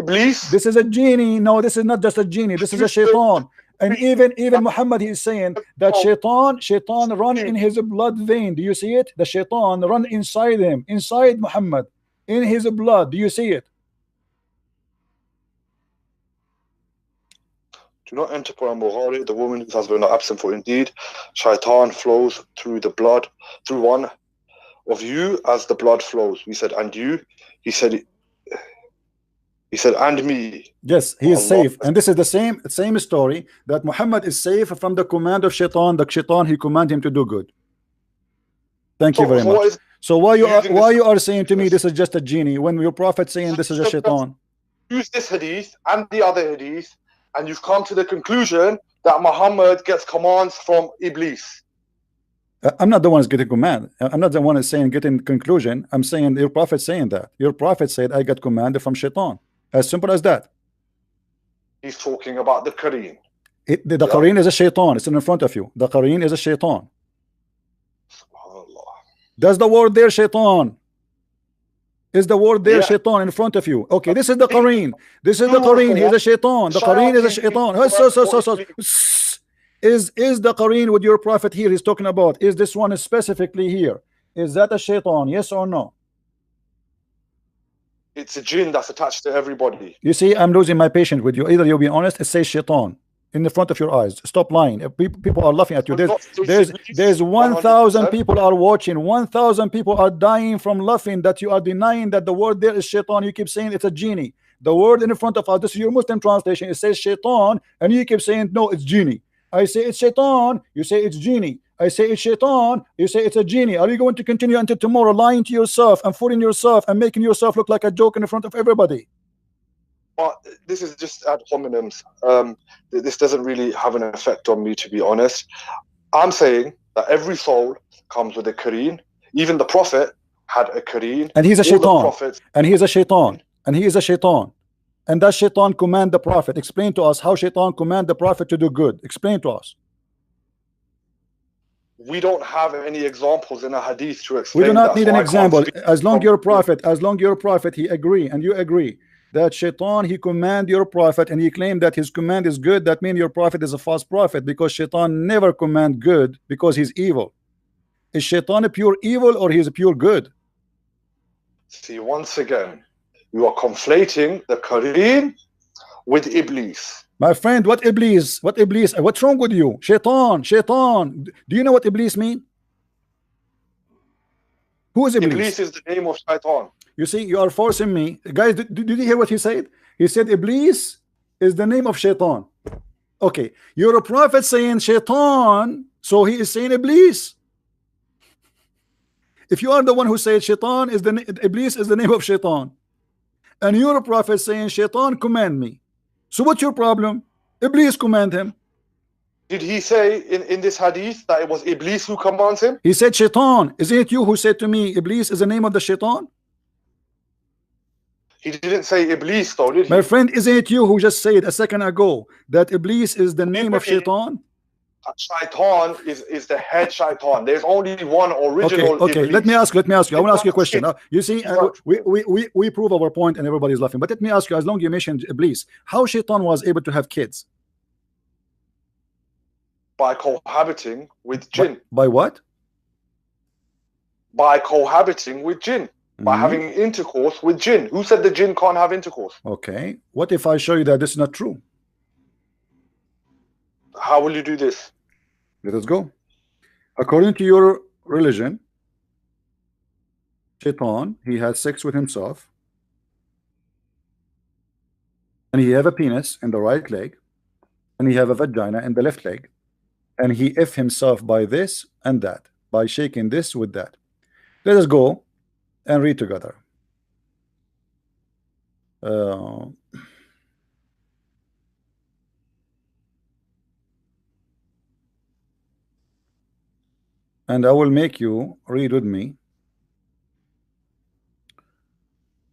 This is a genie. No, this is not just a genie. This is a shaitan. And even Muhammad, he is saying that shaitan run in his blood vein. Do you see it? The shaitan run inside him, inside Muhammad, in his blood. Do you see it? Do not enter Quran Bukhari, the woman whose husband are absent, for indeed shaitan flows through the blood, through one of you as the blood flows. We said, and you? He said, and me. Yes, he is safe. And this is the same story that Muhammad is safe from the command of shaitan. The shaitan, he command him to do good. Thank you very much. So why you are saying to me this is just a genie when your prophet saying this is a shaitan? Use this hadith and the other hadith, and you've come to the conclusion that Muhammad gets commands from Iblis. I'm not the one who's getting command. I'm not the one who's saying getting conclusion. I'm saying your prophet saying that. Your prophet said I got command from shaitan. As simple as that. He's talking about the Qareen. The Qareen is a shaitan. It's in front of you. The Qareen is a shaitan. Does the word there shaitan? Is the word there shaitan in front of you? Okay, this is the Qareen. This is the Qareen. He's a shaitan. The Qareen is a shaitan. Is the Qareen with your prophet here he's talking about? Is this one specifically here? Is that a shaitan? Yes or no? It's a jinn that's attached to everybody. You see, I'm losing my patience with you. Either you'll be honest, it says shaitan in the front of your eyes. Stop lying. People are laughing at you. There's 1,000 people are watching. 1,000 people are dying from laughing that you are denying that the word there is shaitan. You keep saying it's a genie. The word in front of us, this is your Muslim translation. It says shaitan, and you keep saying no, it's genie. I say it's shaitan. You say it's genie. I say it's shaitan. You say it's a genie. Are you going to continue until tomorrow lying to yourself and fooling yourself and making yourself look like a joke in front of everybody? But this is just ad hominems. This doesn't really have an effect on me, to be honest. I'm saying that every soul comes with a Qareen. Even the prophet had a Qareen. And he's a shaitan. And he's a shaitan. And he is a shaitan. And does shaitan command the prophet? Explain to us how shaitan command the prophet to do good. Explain to us. We don't have any examples in a hadith to explain. We do not need an example. As long your prophet, he agree and you agree that shaitan, he command your prophet, and he claimed that his command is good. That means your prophet is a false prophet, because shaitan never command good, because he's evil. Is shaitan a pure evil or he's a pure good? See, once again, you are conflating the Qareen with Iblis. My friend, what Iblis? What Iblis? What's wrong with you? Shaitan, shaitan. Do you know what Iblis mean? Who is Iblis? Iblis is the name of shaitan. You see, you are forcing me. Guys, did you hear what he said? He said Iblis is the name of shaitan. Okay, you're a prophet saying shaitan, so he is saying Iblis. If you are the one who said shaitan is Iblis is the name of shaitan, and you're a prophet saying shaitan command me, so what's your problem? Iblis command him. Did he say in this hadith that it was Iblis who commands him? He said shaitan. Isn't it you who said to me Iblis is the name of the shaitan? He didn't say Iblis though, did he? My friend, isn't it you who just said a second ago that Iblis is the name of shaitan? Shaitan is the head shaitan. There's only one original. Okay. Let me ask you. I want to ask you a question. You see, we prove our point and everybody's laughing. But let me ask you, as long as you mentioned Iblis, how shaitan was able to have kids? By cohabiting with jinn. By what? By cohabiting with jinn. By having intercourse with jinn. Who said the jinn can't have intercourse? Okay. What if I show you that this is not true? How will you do this? Let us go. According to your religion, shaitan, he had sex with himself, and he have a penis in the right leg, and he have a vagina in the left leg, and he if himself by this and that, by shaking this with that. Let us go and read together. And I will make you read with me.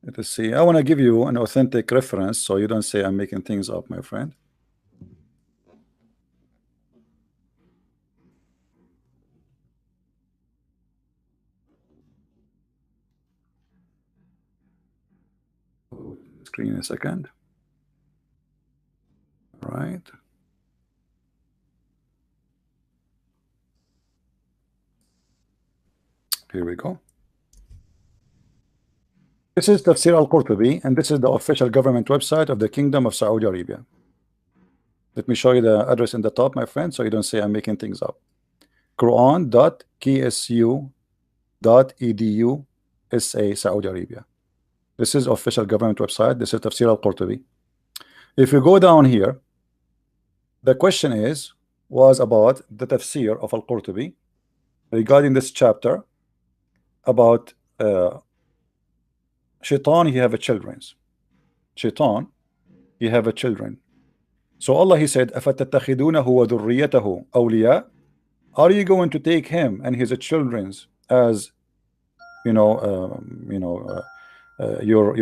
Let us see. I want to give you an authentic reference so you don't say I'm making things up, my friend. Screen in a second. All right. Here we go. This is Tafsir al-Qurtubi, and this is the official government website of the Kingdom of Saudi Arabia. Let me show you the address in the top, my friend, so you don't say I'm making things up. Quran.ksu.edu SA Saudi Arabia. This is official government website. This is Tafsir al-Qurtubi. If you go down here, the question was about the tafsir of al-Qurtubi regarding this chapter about shaitan, he have a children. Shaitan, he have a children. So Allah, He said, أَفَتَتَّخِذُونَهُ وَذُرِّيَّتَهُ أَوْلِيَاءَ? Are you going to take him and his children's as your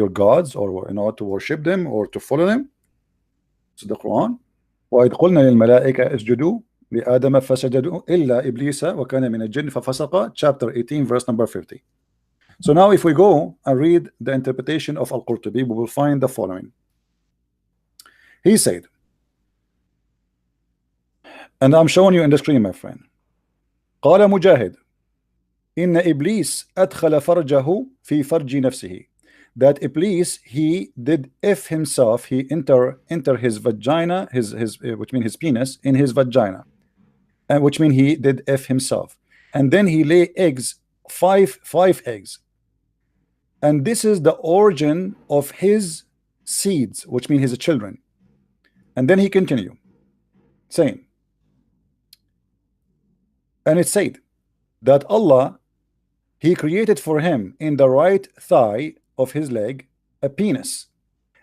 gods, or to worship them or to follow them? So the Quran. وَإِذْ قُلْنَا لِلْمَلَائِكَةِ اسْجُدُوا لِآدَمَ فَسَجَدُوا إِلَّا إِبْلِيسَ وَكَانَ مِنَ الْجِنِّ فَفَسَقَ, chapter 18, verse number 50. So now if we go and read the interpretation of Al-Qurtubi, we will find the following. He said, and I'm showing you in the screen, my friend. قال مجاهد إن إبليس أدخل فرجه في فرج نفسه. That Iblis, he did if himself, he enter his vagina, his which means his penis, in his vagina, and which means he did if himself, and then he lay eggs, five eggs, and this is the origin of his seeds, which means his children. And then he continue saying, and it said that Allah, He created for him in the right thigh of his leg a penis,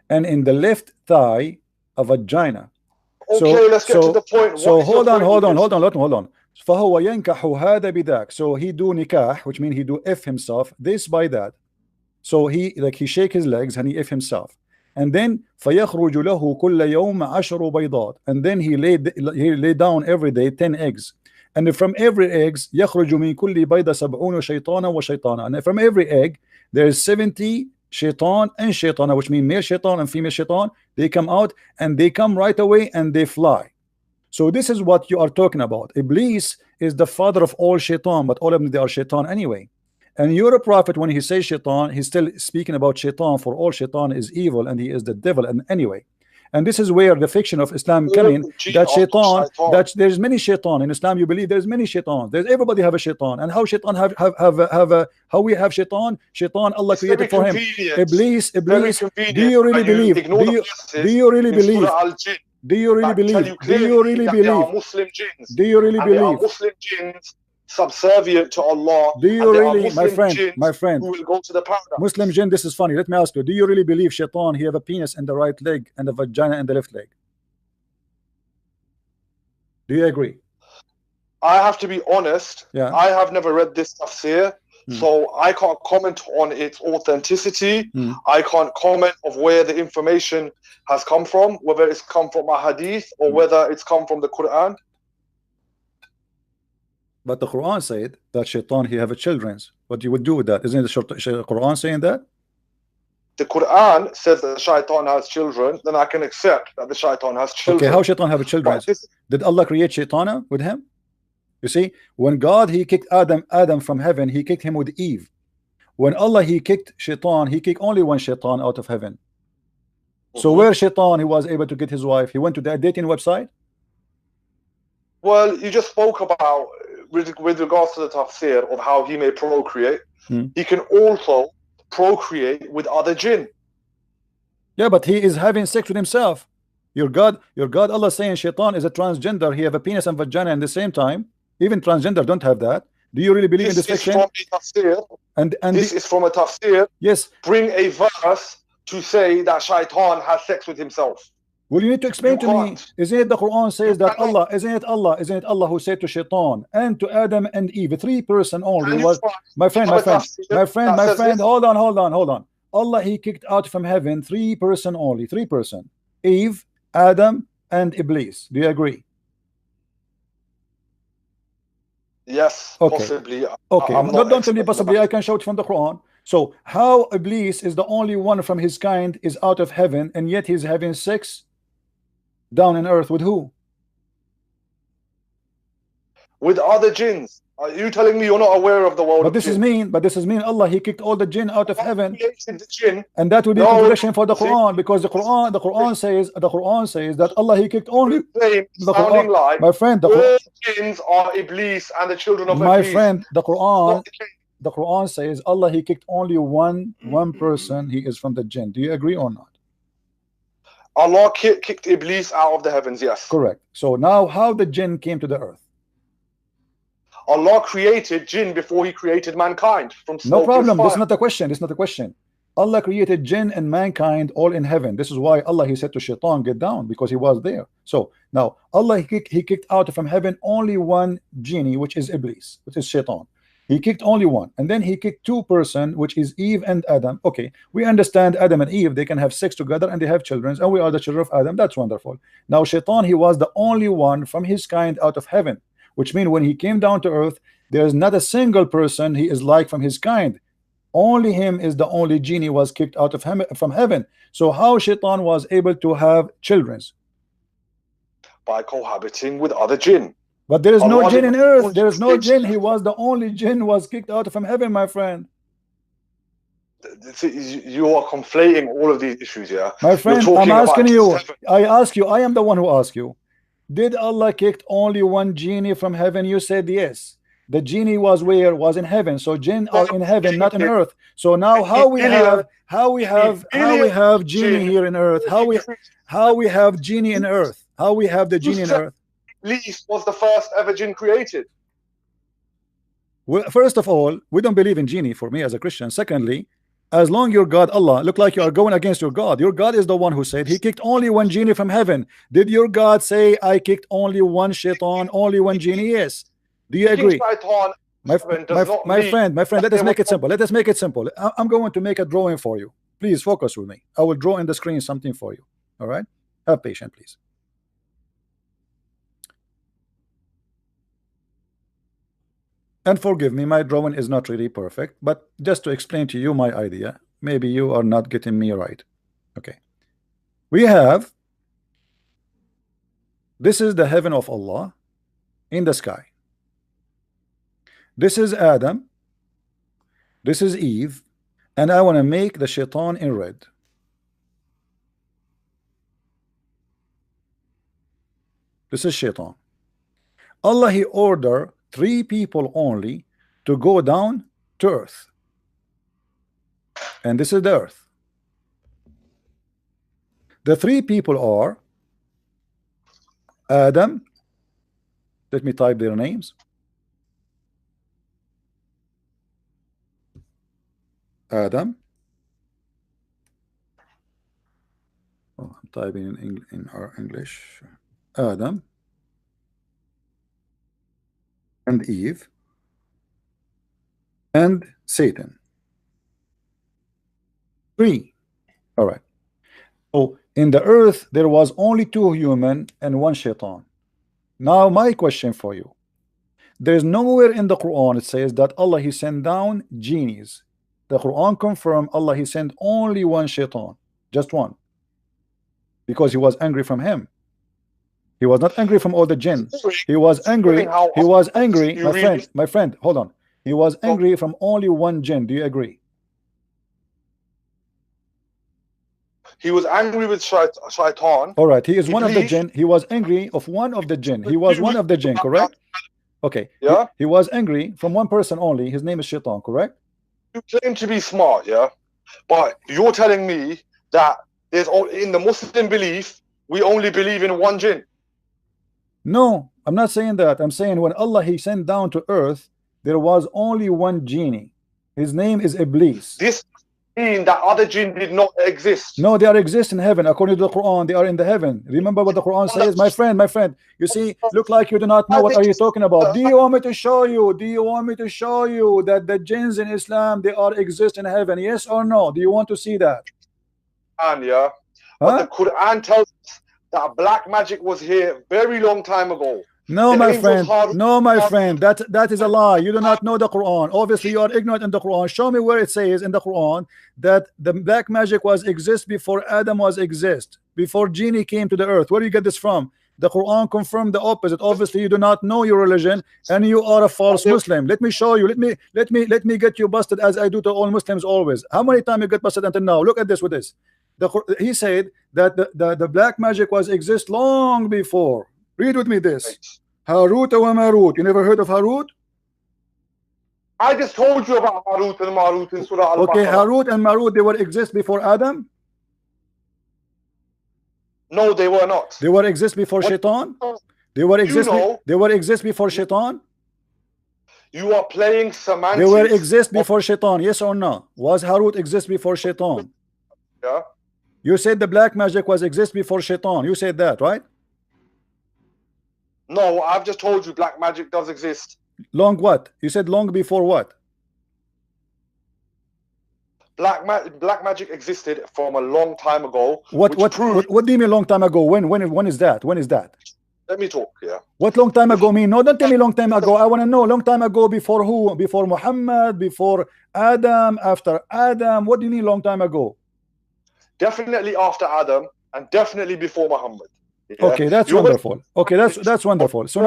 and in the left thigh a vagina. Okay, let's get to the point. So hold on. فهو ينكح هذا بذاك. So he do nikah, which means he do if himself, this by that. So he shake his legs and he if himself, and then فيخرج له كل يوم 10 بيضات, and then he lay down every day 10 eggs. And from every eggs يخرج من كل بيضة 70 شيطانا وشيطانا, and from every egg there is 70 shaitan and shaitana, which mean male shaitan and female shaitan. They come out and they come right away and they fly. So this is what you are talking about. Iblis is the father of all shaitan, but all of them, they are shaitan anyway. And your prophet, when he says shaitan, he's still speaking about shaitan, for all shaitan is evil and he is the devil. And anyway, and this is where the fiction of Islam come in, that shaitan, that there's many shaitan in Islam. You believe there's many shaitan, there's everybody have a shaitan. And how shaitan how we have shaitan Allah created for him. Iblis, do you really believe, do you really believe Muslim jinns subservient to Allah? Do you really, my friend, who will go to the paradise? Muslim jinn, this is funny. Let me ask you, do you really believe shaitan, he have a penis in the right leg and a vagina in the left leg? Do you agree? I have to be honest. Yeah. I have never read this tafsir, so I can't comment on its authenticity. I can't comment of where the information has come from, whether it's come from a hadith or whether it's come from the Quran. But the Quran said that shaitan, he have a children's. What you would do with that? Isn't the Quran saying that? The Quran says that the shaitan has children, then I can accept that the shaitan has children. Okay, how shaitan have a children? Did Allah create shaitana with him? You see, when God, he kicked Adam from heaven, he kicked him with Eve. When Allah, he kicked shaitan, he kicked only one shaitan out of heaven. So where shaitan, he was able to get his wife? He went to the dating website? Well, you just spoke about, with regards to the tafsir of how he may procreate, he can also procreate with other jinn. Yeah, but he is having sex with himself. Your God Allah saying shaitan is a transgender, he have a penis and vagina at the same time. Even transgender don't have that. Do you really believe in this fiction? And this is from a tafsir. Yes. Bring a verse to say that shaitan has sex with himself. Well, you need to explain to me. Isn't it the Quran says that Allah, isn't it Allah who said to shaitan and to Adam and Eve, 3 person only was, my friend, hold on. Allah, he kicked out from heaven 3 person only, 3 person, Eve, Adam and Iblis. Do you agree? Yes, okay. Possibly. Okay, don't tell me possibly, I can show it from the Quran. So how Iblis is the only one from his kind is out of heaven, and yet he's having sex down in earth with who? With other jinns. Are you telling me you're not aware of the world? But this is mean Allah, he kicked all the jinn out of heaven, the jinn. And that would be a contradiction for the Quran, because the Quran says that Allah, he kicked only the Quran. Like my friend, all jinns are Iblis and the children of my Iblis. friend, the Quran says Allah, he kicked only one person, he is from the jinn. Do you agree or not? Allah kicked Iblis out of the heavens, yes. Correct. So now how the jinn came to the earth? Allah created jinn before he created mankind from smoke. No problem. This is not a question. Allah created jinn and mankind all in heaven. This is why Allah, he said to Shaitan, get down, because he was there. So now Allah, he kicked out from heaven only one genie, which is Iblis, which is Shaitan. He kicked only one, and then he kicked two person, which is Eve and Adam. Okay, we understand Adam and Eve, they can have sex together and they have children, and we are the children of Adam. That's wonderful. Now Shaitan, he was the only one from his kind out of heaven, which means when he came down to earth, there's not a single person he is like from his kind. Only him is the only genie was kicked out of him from heaven. So how Shaitan was able to have children? By cohabiting with other jinn. But there is no jinn in earth. There is no jinn. He was the only jinn was kicked out from heaven, my friend. You are conflating all of these issues, yeah? My friend, I'm asking you. I ask you. I am the one who asked you. Did Allah kicked only one genie from heaven? You said yes. The genie was where? Was in heaven. So jinn are in heaven, not on earth. So now how we have genie here in earth? How we have genie in earth? How we have the genie in earth? Iblis was the first ever jinn created. Well, first of all, we don't believe in genie for me as a Christian. Secondly, as long your God Allah look like you are going against your God. Your God is the one who said he kicked only one genie from heaven. Did your God say I kicked only one shaitan, only one genie? Yes. Do you agree? My friend, let us make it simple. Let us make it simple. I'm going to make a drawing for you. Please focus with me. I will draw in the screen something for you. All right? Have patience, please. And forgive me, my drawing is not really perfect, but just to explain to you my idea, maybe you are not getting me right. Okay. We have, this is the heaven of Allah in the sky. This is Adam, this is Eve, and I want to make the shaitan in red. This is shaitan. Allah, he ordered 3 people only to go down to earth, and this is the earth. The 3 people are Adam. Let me type their names. Adam. Oh, I'm typing in our English. Adam and Eve and Satan. 3. All right. So in the earth there was only 2 human and 1 shaitan. Now my question for you, there's nowhere in the Quran it says that Allah he sent down genies. The Quran confirmed Allah he sent only 1 shaitan, just 1, because he was angry from him. He was not angry from all the jinn. He was angry. He was angry. My friend, hold on. He was angry from only 1 jinn. Do you agree? He was angry with shaitan. All right. He is one of the jinn. He was angry of one of the jinn. He was one of the jinn, correct? Okay. Yeah. He was angry from 1 person only. His name is Shaitan, correct? You claim to be smart, yeah, but you're telling me that there's in the Muslim belief we only believe in 1 jinn. No, I'm not saying that. I'm saying when Allah he sent down to earth, there was only 1 genie. His name is Iblis. This means that other jinn did not exist. No, they are exist in heaven. According to the Quran, they are in the heaven. Remember what the Quran says? My friend, you see, look like you do not know what are you talking about. Do you want me to show you? Do you want me to show you that the jinns in Islam, they are exist in heaven? Yes or no? Do you want to see that? And yeah, but the Quran tells us that black magic was here very long time ago. No, my friend. No, my friend. That is a lie. You do not know the Quran. Obviously, you are ignorant in the Quran. Show me where it says in the Quran that the black magic was exist before Adam was exist, before genie came to the earth. Where do you get this from? The Quran confirmed the opposite. Obviously, you do not know your religion, and you are a false Muslim. Let me show you. Let me get you busted as I do to all Muslims always. How many times you get busted until now? Look at this with this. He said that the black magic was exist long before. Read with me this. Harut wa Marut. You never heard of Harut? I just told you about Harut and Marut in Surah Al-Baqarah. Okay, Harut and Marut, they were exist before Adam? No, they were not. They were exist before Shaitan? They were exist before Shaitan? You are playing They semantics. were exist before Shaitan, yes or no? Was Harut exist before Shaitan? Yeah. You said the black magic was exist before Shaitan. You said that, right? No, I've just told you black magic does exist. Long what? You said long before what? Black magic existed from a long time ago. What do you mean long time ago? When is that? When is that? Let me talk, yeah. What long time ago mean? No, don't tell me long time ago. I want to know long time ago before who? Before Muhammad, before Adam, after Adam. What do you mean long time ago? Definitely after Adam and definitely before Muhammad. Yeah? Okay, that's wonderful. Okay, that's wonderful. So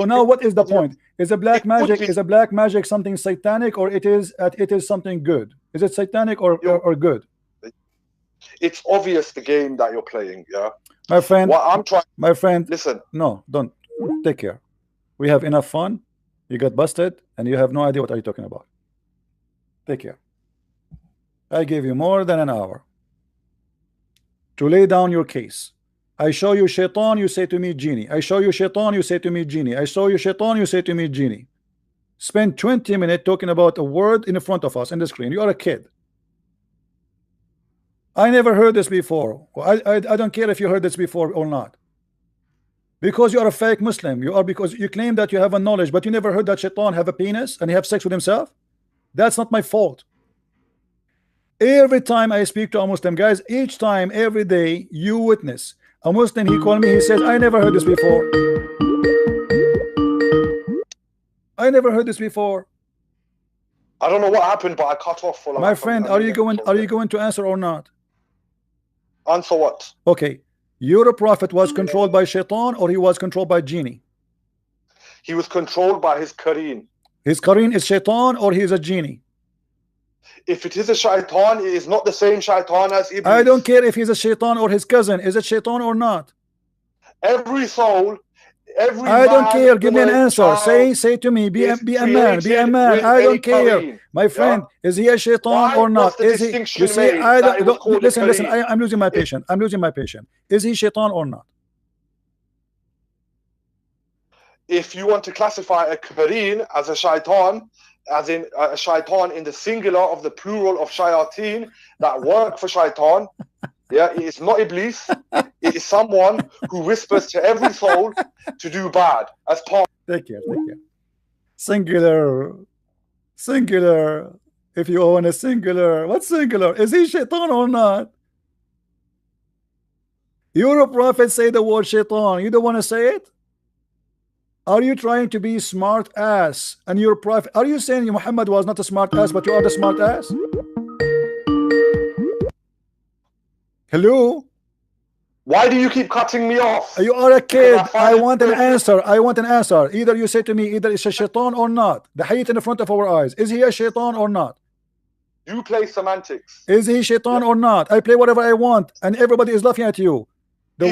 now what is the point? Is a black magic something satanic, or it is something good? Is it satanic or good? It's obvious the game that you're playing, yeah. My friend, what I'm trying, my friend, listen. No, don't. Take care. We have enough fun. You got busted, and you have no idea what are you talking about. Take care. I gave you more than an hour to lay down your case. I show you Shaitan, you say to me genie. I show you Shaitan, you say to me genie. I show you Shaitan, you say to me genie. Spend 20 minutes talking about a word in front of us in the screen. You are a kid. I never heard this before. I don't care if you heard this before or not. Because you are a fake Muslim. Because you claim that you have a knowledge, but you never heard that Shaitan have a penis and he have sex with himself. That's not my fault. Every time I speak to a Muslim, guys, each time, every day, you witness a Muslim. He called me. He says, "I never heard this before. I never heard this before." I don't know what happened, but I cut off for like. My friend, are you going to answer or not? Answer what? Okay, your prophet was controlled by Shaitan, or he was controlled by genie? He was controlled by his Qareen. His Qareen is Shaitan, or he is a genie? If it is a Shaitan, it is not the same Shaitan as Iblis. I don't care if he's a Shaitan or his cousin. Is it Shaitan or not? Every soul, every I don't care. Give me an answer. Child, say to me. Be a man. Be a man. I don't care. My friend, is he a Shaitan or not? Is he? You see, I don't. Listen. I'm losing my patience. I'm losing my patience. Is he Shaitan or not? If you want to classify a Qareen as a Shaitan, as in a Shaitan in the singular of the plural of Shayateen that work for Shaitan, yeah, it is not Iblis. It is someone who whispers to every soul to do bad as part. Take care. Singular. If you own a singular, what's singular? Is he Shaitan or not? You're a prophet. Say the word Shaitan. You don't want to say it? Are you trying to be smart ass? And your prophet, are you saying Muhammad was not a smart ass, but you are the smart ass? Hello? Why do you keep cutting me off? You are a kid. I want an answer. Either you say to me, either it's a Shaitan or not. The hadith in the front of our eyes. Is he a Shaitan or not? You play semantics. Is he Shaitan or not? I play whatever I want, and everybody is laughing at you. The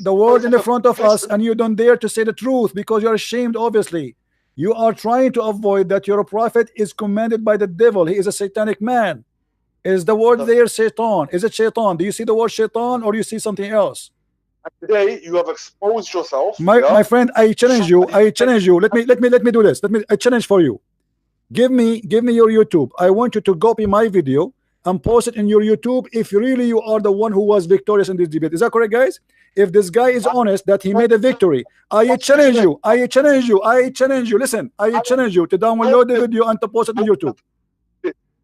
word in the front of us, and you don't dare to say the truth because you're ashamed. Obviously, you are trying to avoid that your prophet is commanded by the devil. He is a satanic man. Is the word there Shaitan? Is it Shaitan? Do you see the word Shaitan, or do you see something else? Today you have exposed yourself. My friend, I challenge you. Let me do this. I challenge for you. Give me your YouTube. I want you to copy my video and post it in your YouTube if really you are the one who was victorious in this debate. Is that correct, guys? If this guy is honest that he made a victory, I challenge you. Listen, I challenge you to download the video and to post it on YouTube.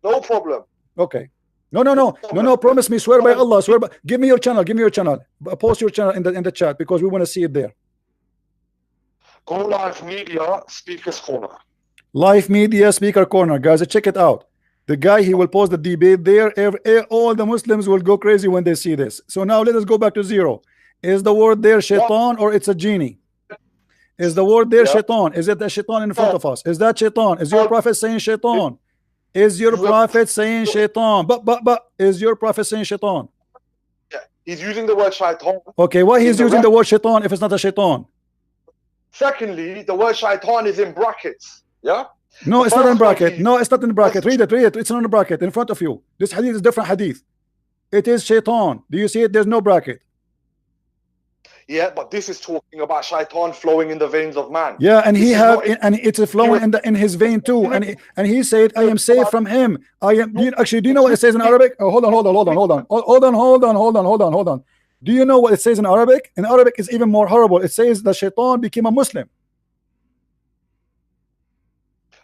No problem. Okay. No. Promise me. Swear by Allah. Give me your channel. Post your channel in the chat because we want to see it there. Go Live Media Speakers Corner. Live Media Speaker Corner, guys. Check it out. The guy, he will post the debate there. All the Muslims will go crazy when they see this. So now let us go back to zero. Is the word there Shaitan or it's a genie? Is the word there Shaitan? Is it the Shaitan in front of us? Is that Shaitan? Is your prophet saying Shaitan? Is your prophet saying Shaitan? But is your prophet saying Shaitan? Yeah, he's using the word Shaitan. Okay, why he's using the word Shaitan if it's not a Shaitan? Secondly, the word Shaitan is in brackets. Yeah. No, it's not in bracket. No, it's not in bracket. Read it. It's not in bracket in front of you. This hadith is different hadith. It is Shaitan. Do you see it? There's no bracket. Yeah, but this is talking about shaitan flowing in the veins of man. Yeah, and This he is have not- and it's flowing in his vein too, and he said, I am safe from him. I am. Do you know what it says in Arabic? Oh, hold on. Do you know what it says in Arabic? In Arabic, it's even more horrible. It says that shaitan became a Muslim.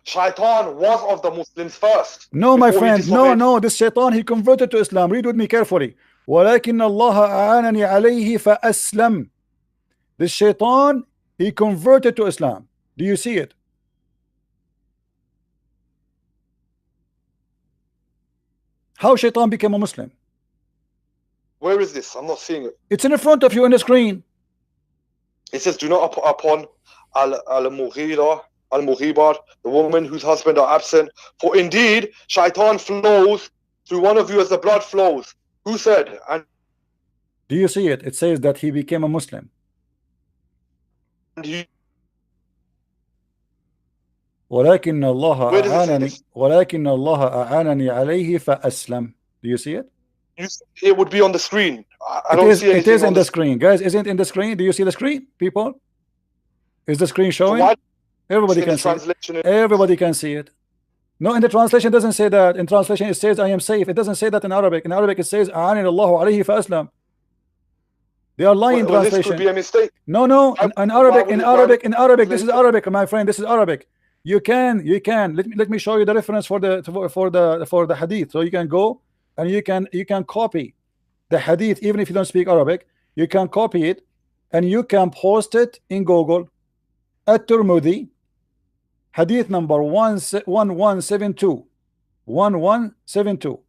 Shaitan was of the Muslims first. No, my before he friend. disobeyed. No. This shaitan, he converted to Islam. Read with me carefully. ولكن الله أعانني عليه فأسلم. This shaitan, he converted to Islam. Do you see it? How shaitan became a Muslim? Where is this? I'm not seeing it. It's in front of you on the screen. It says, do not upon al-Mughibar, the woman whose husband are absent. For indeed, shaitan flows through one of you as the blood flows. Who said? And do you see it? It says that he became a Muslim. ولكن الله أعانني عليه فأسلم. Do you see it? It would be on the screen. I don't see anything. It is on the screen, guys. Isn't it in the screen? Do you see the screen, people? Is the screen showing? So everybody can see it. Everybody can see it. No, in the translation it doesn't say that. In translation it says I am safe. It doesn't say that in Arabic. In Arabic it says أعانني الله عليه فأسلم. They are lying translation. This could be a mistake. No. In Arabic. This is Arabic, my friend. This is Arabic. You can. Let me show you the reference for the hadith. So you can go and you can copy the hadith even if you don't speak Arabic. You can copy it and you can post it in Google. At-Tirmidhi, hadith number 1172. 1172.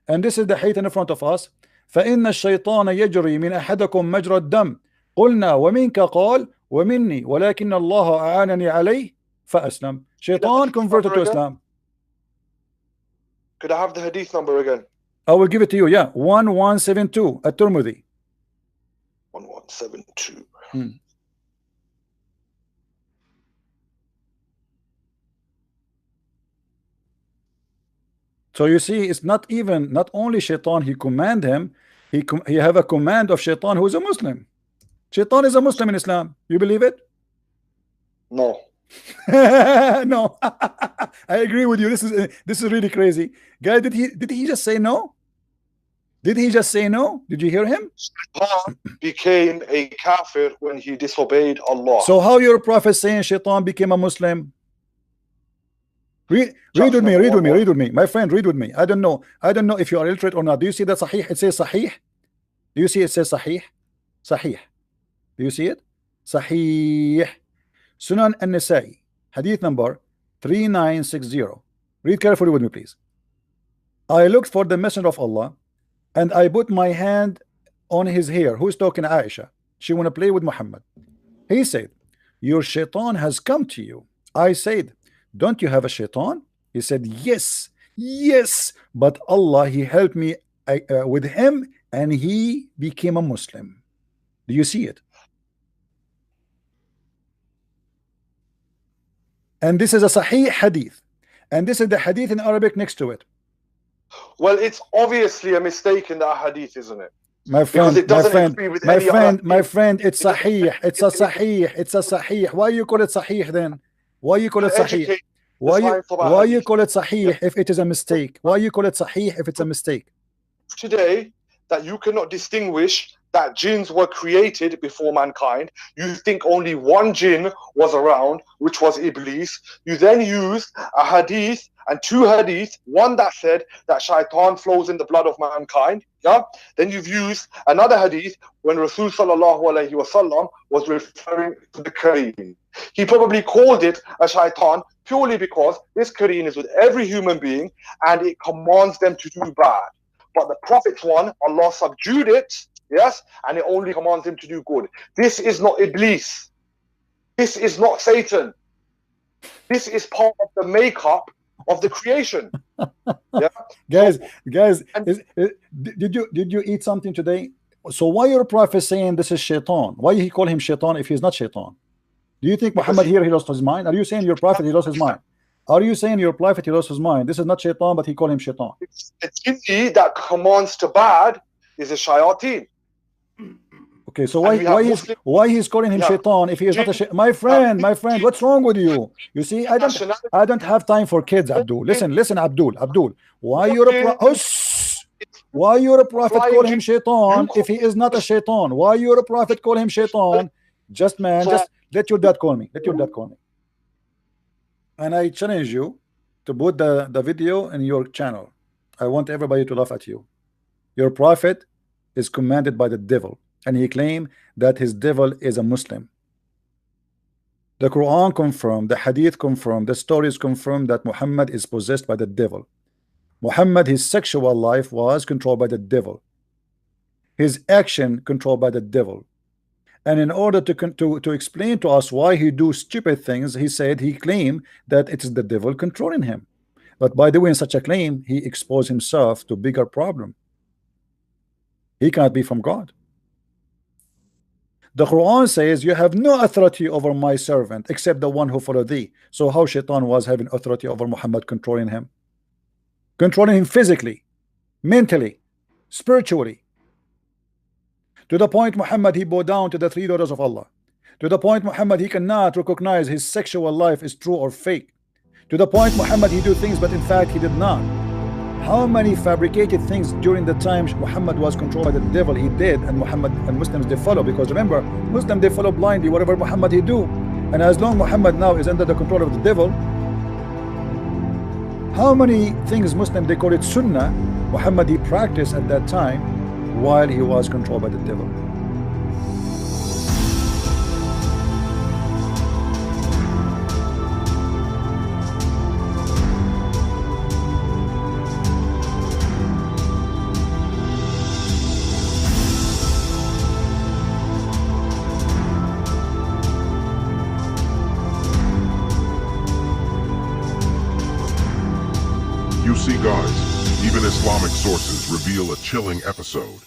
And this is the hadith in front of us. فإن الشيطان يجري من أحدكم مجرى الدم قلنا ومنك قال ومني ولكن الله أعانني عليه فأسلم. Shaitan converted to Islam. Could I have the hadith number again? I will give it to you. Yeah, 1172 At-Tirmidhi. 1172. So you see, it's not only Shaitan he command him, he have a command of Shaitan who is a Muslim. Shaitan is a Muslim in Islam. You believe it? No. No. I agree with you. This is really crazy. Guy, did he just say no? Did he just say no? Did you hear him? Shaitan became a kafir when he disobeyed Allah. So how your prophet saying Shaitan became a Muslim? Read with me, my friend. Read with me. I don't know if you are illiterate or not. Do you see that Sahih? It says Sahih. Do you see it says Sahih? Sahih. Do you see it? Sahih. Sunan An-Nasa'i, hadith number 3960. Read carefully with me, please. I looked for the messenger of Allah, and I put my hand on his hair. Who's talking? Aisha. She want to play with Muhammad. He said, your shaitan has come to you. I said, don't you have a shaitan? He said, yes, but Allah, he helped me with him and he became a Muslim. Do you see it? And this is a Sahih hadith, and this is the hadith in Arabic next to it. Well, it's obviously a mistake in that hadith, isn't it? My friend, it's Sahih. It's a Sahih. Why you call it Sahih then? Why you call it Sahih? Why you call it Sahih if it is a mistake? Why you call it Sahih if it's a mistake? Today, that you cannot distinguish that jinns were created before mankind. You think only one jinn was around, which was Iblis. You then used a hadith and two hadiths, one that said that shaitan flows in the blood of mankind. Yeah. Then you've used another hadith when Rasul sallallahu alaihi wasallam was referring to the Kareem. He probably called it a shaitan purely because this Kareem is with every human being and it commands them to do bad. But the Prophet's one, Allah subdued it, yes, and it only commands him to do good. This is not Iblis. This is not Satan. This is part of the makeup of the creation. Yeah? Guys, did you eat something today? So why your prophet saying this is shaitan? Why he call him shaitan if he's not shaitan? Do you think Muhammad here he lost his mind? Are you saying your prophet he lost his mind? Are you saying your prophet he lost his mind? This is not shaitan, but he called him shaitan. The jinni that commands to bad is a shayateen. Okay, so And we have why he's calling him shaitan if he is not a my friend, what's wrong with you? You see, I don't have time for kids, Abdul. Listen, Abdul. Why you're a prophet call him shaitan if he is not a shaitan? Why you're a prophet call him shaitan? Just let your dad call me. And I challenge you to put the video in your channel. I want everybody to laugh at you. Your prophet is commanded by the devil, and he claimed that his devil is a Muslim. The Quran confirmed, the Hadith confirmed, the stories confirmed that Muhammad is possessed by the devil. Muhammad, his sexual life was controlled by the devil. His action controlled by the devil. And in order to explain to us why he do stupid things, he claimed that it is the devil controlling him. But by the way, in such a claim, he exposed himself to bigger problem. He can't be from God. The Quran says, you have no authority over my servant except the one who followed thee. So how Shaitan was having authority over Muhammad, controlling him physically, mentally, spiritually, to the point Muhammad he bowed down to the three daughters of Allah, to the point Muhammad he cannot recognize his sexual life is true or fake, to the point Muhammad he do things but in fact he did not. How many fabricated things during the time Muhammad was controlled by the devil he did, and Muhammad and Muslims they follow, because remember, Muslims they follow blindly whatever Muhammad he do. And as long Muhammad now is under the control of the devil, how many things Muslim they call it Sunnah Muhammad he practiced at that time while he was controlled by the devil. You see, guys, even Islamic sources reveal a chilling episode.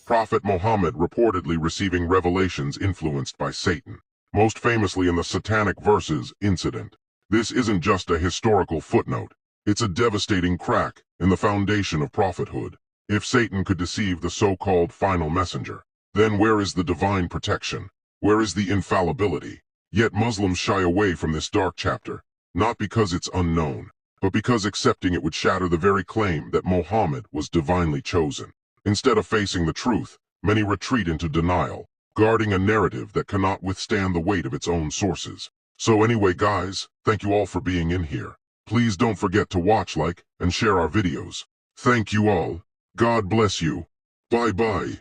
Prophet Mohammed reportedly receiving revelations influenced by Satan, most famously in the Satanic Verses incident. This isn't just a historical footnote. It's a devastating crack in the foundation of prophethood. If Satan could deceive the so-called final messenger, then where is the divine protection? Where is the infallibility? Yet Muslims shy away from this dark chapter, not because it's unknown, but because accepting it would shatter the very claim that Mohammed was divinely chosen. Instead of facing the truth, many retreat into denial, guarding a narrative that cannot withstand the weight of its own sources. So anyway, guys, thank you all for being in here. Please don't forget to watch, like, and share our videos. Thank you all. God bless you. Bye-bye.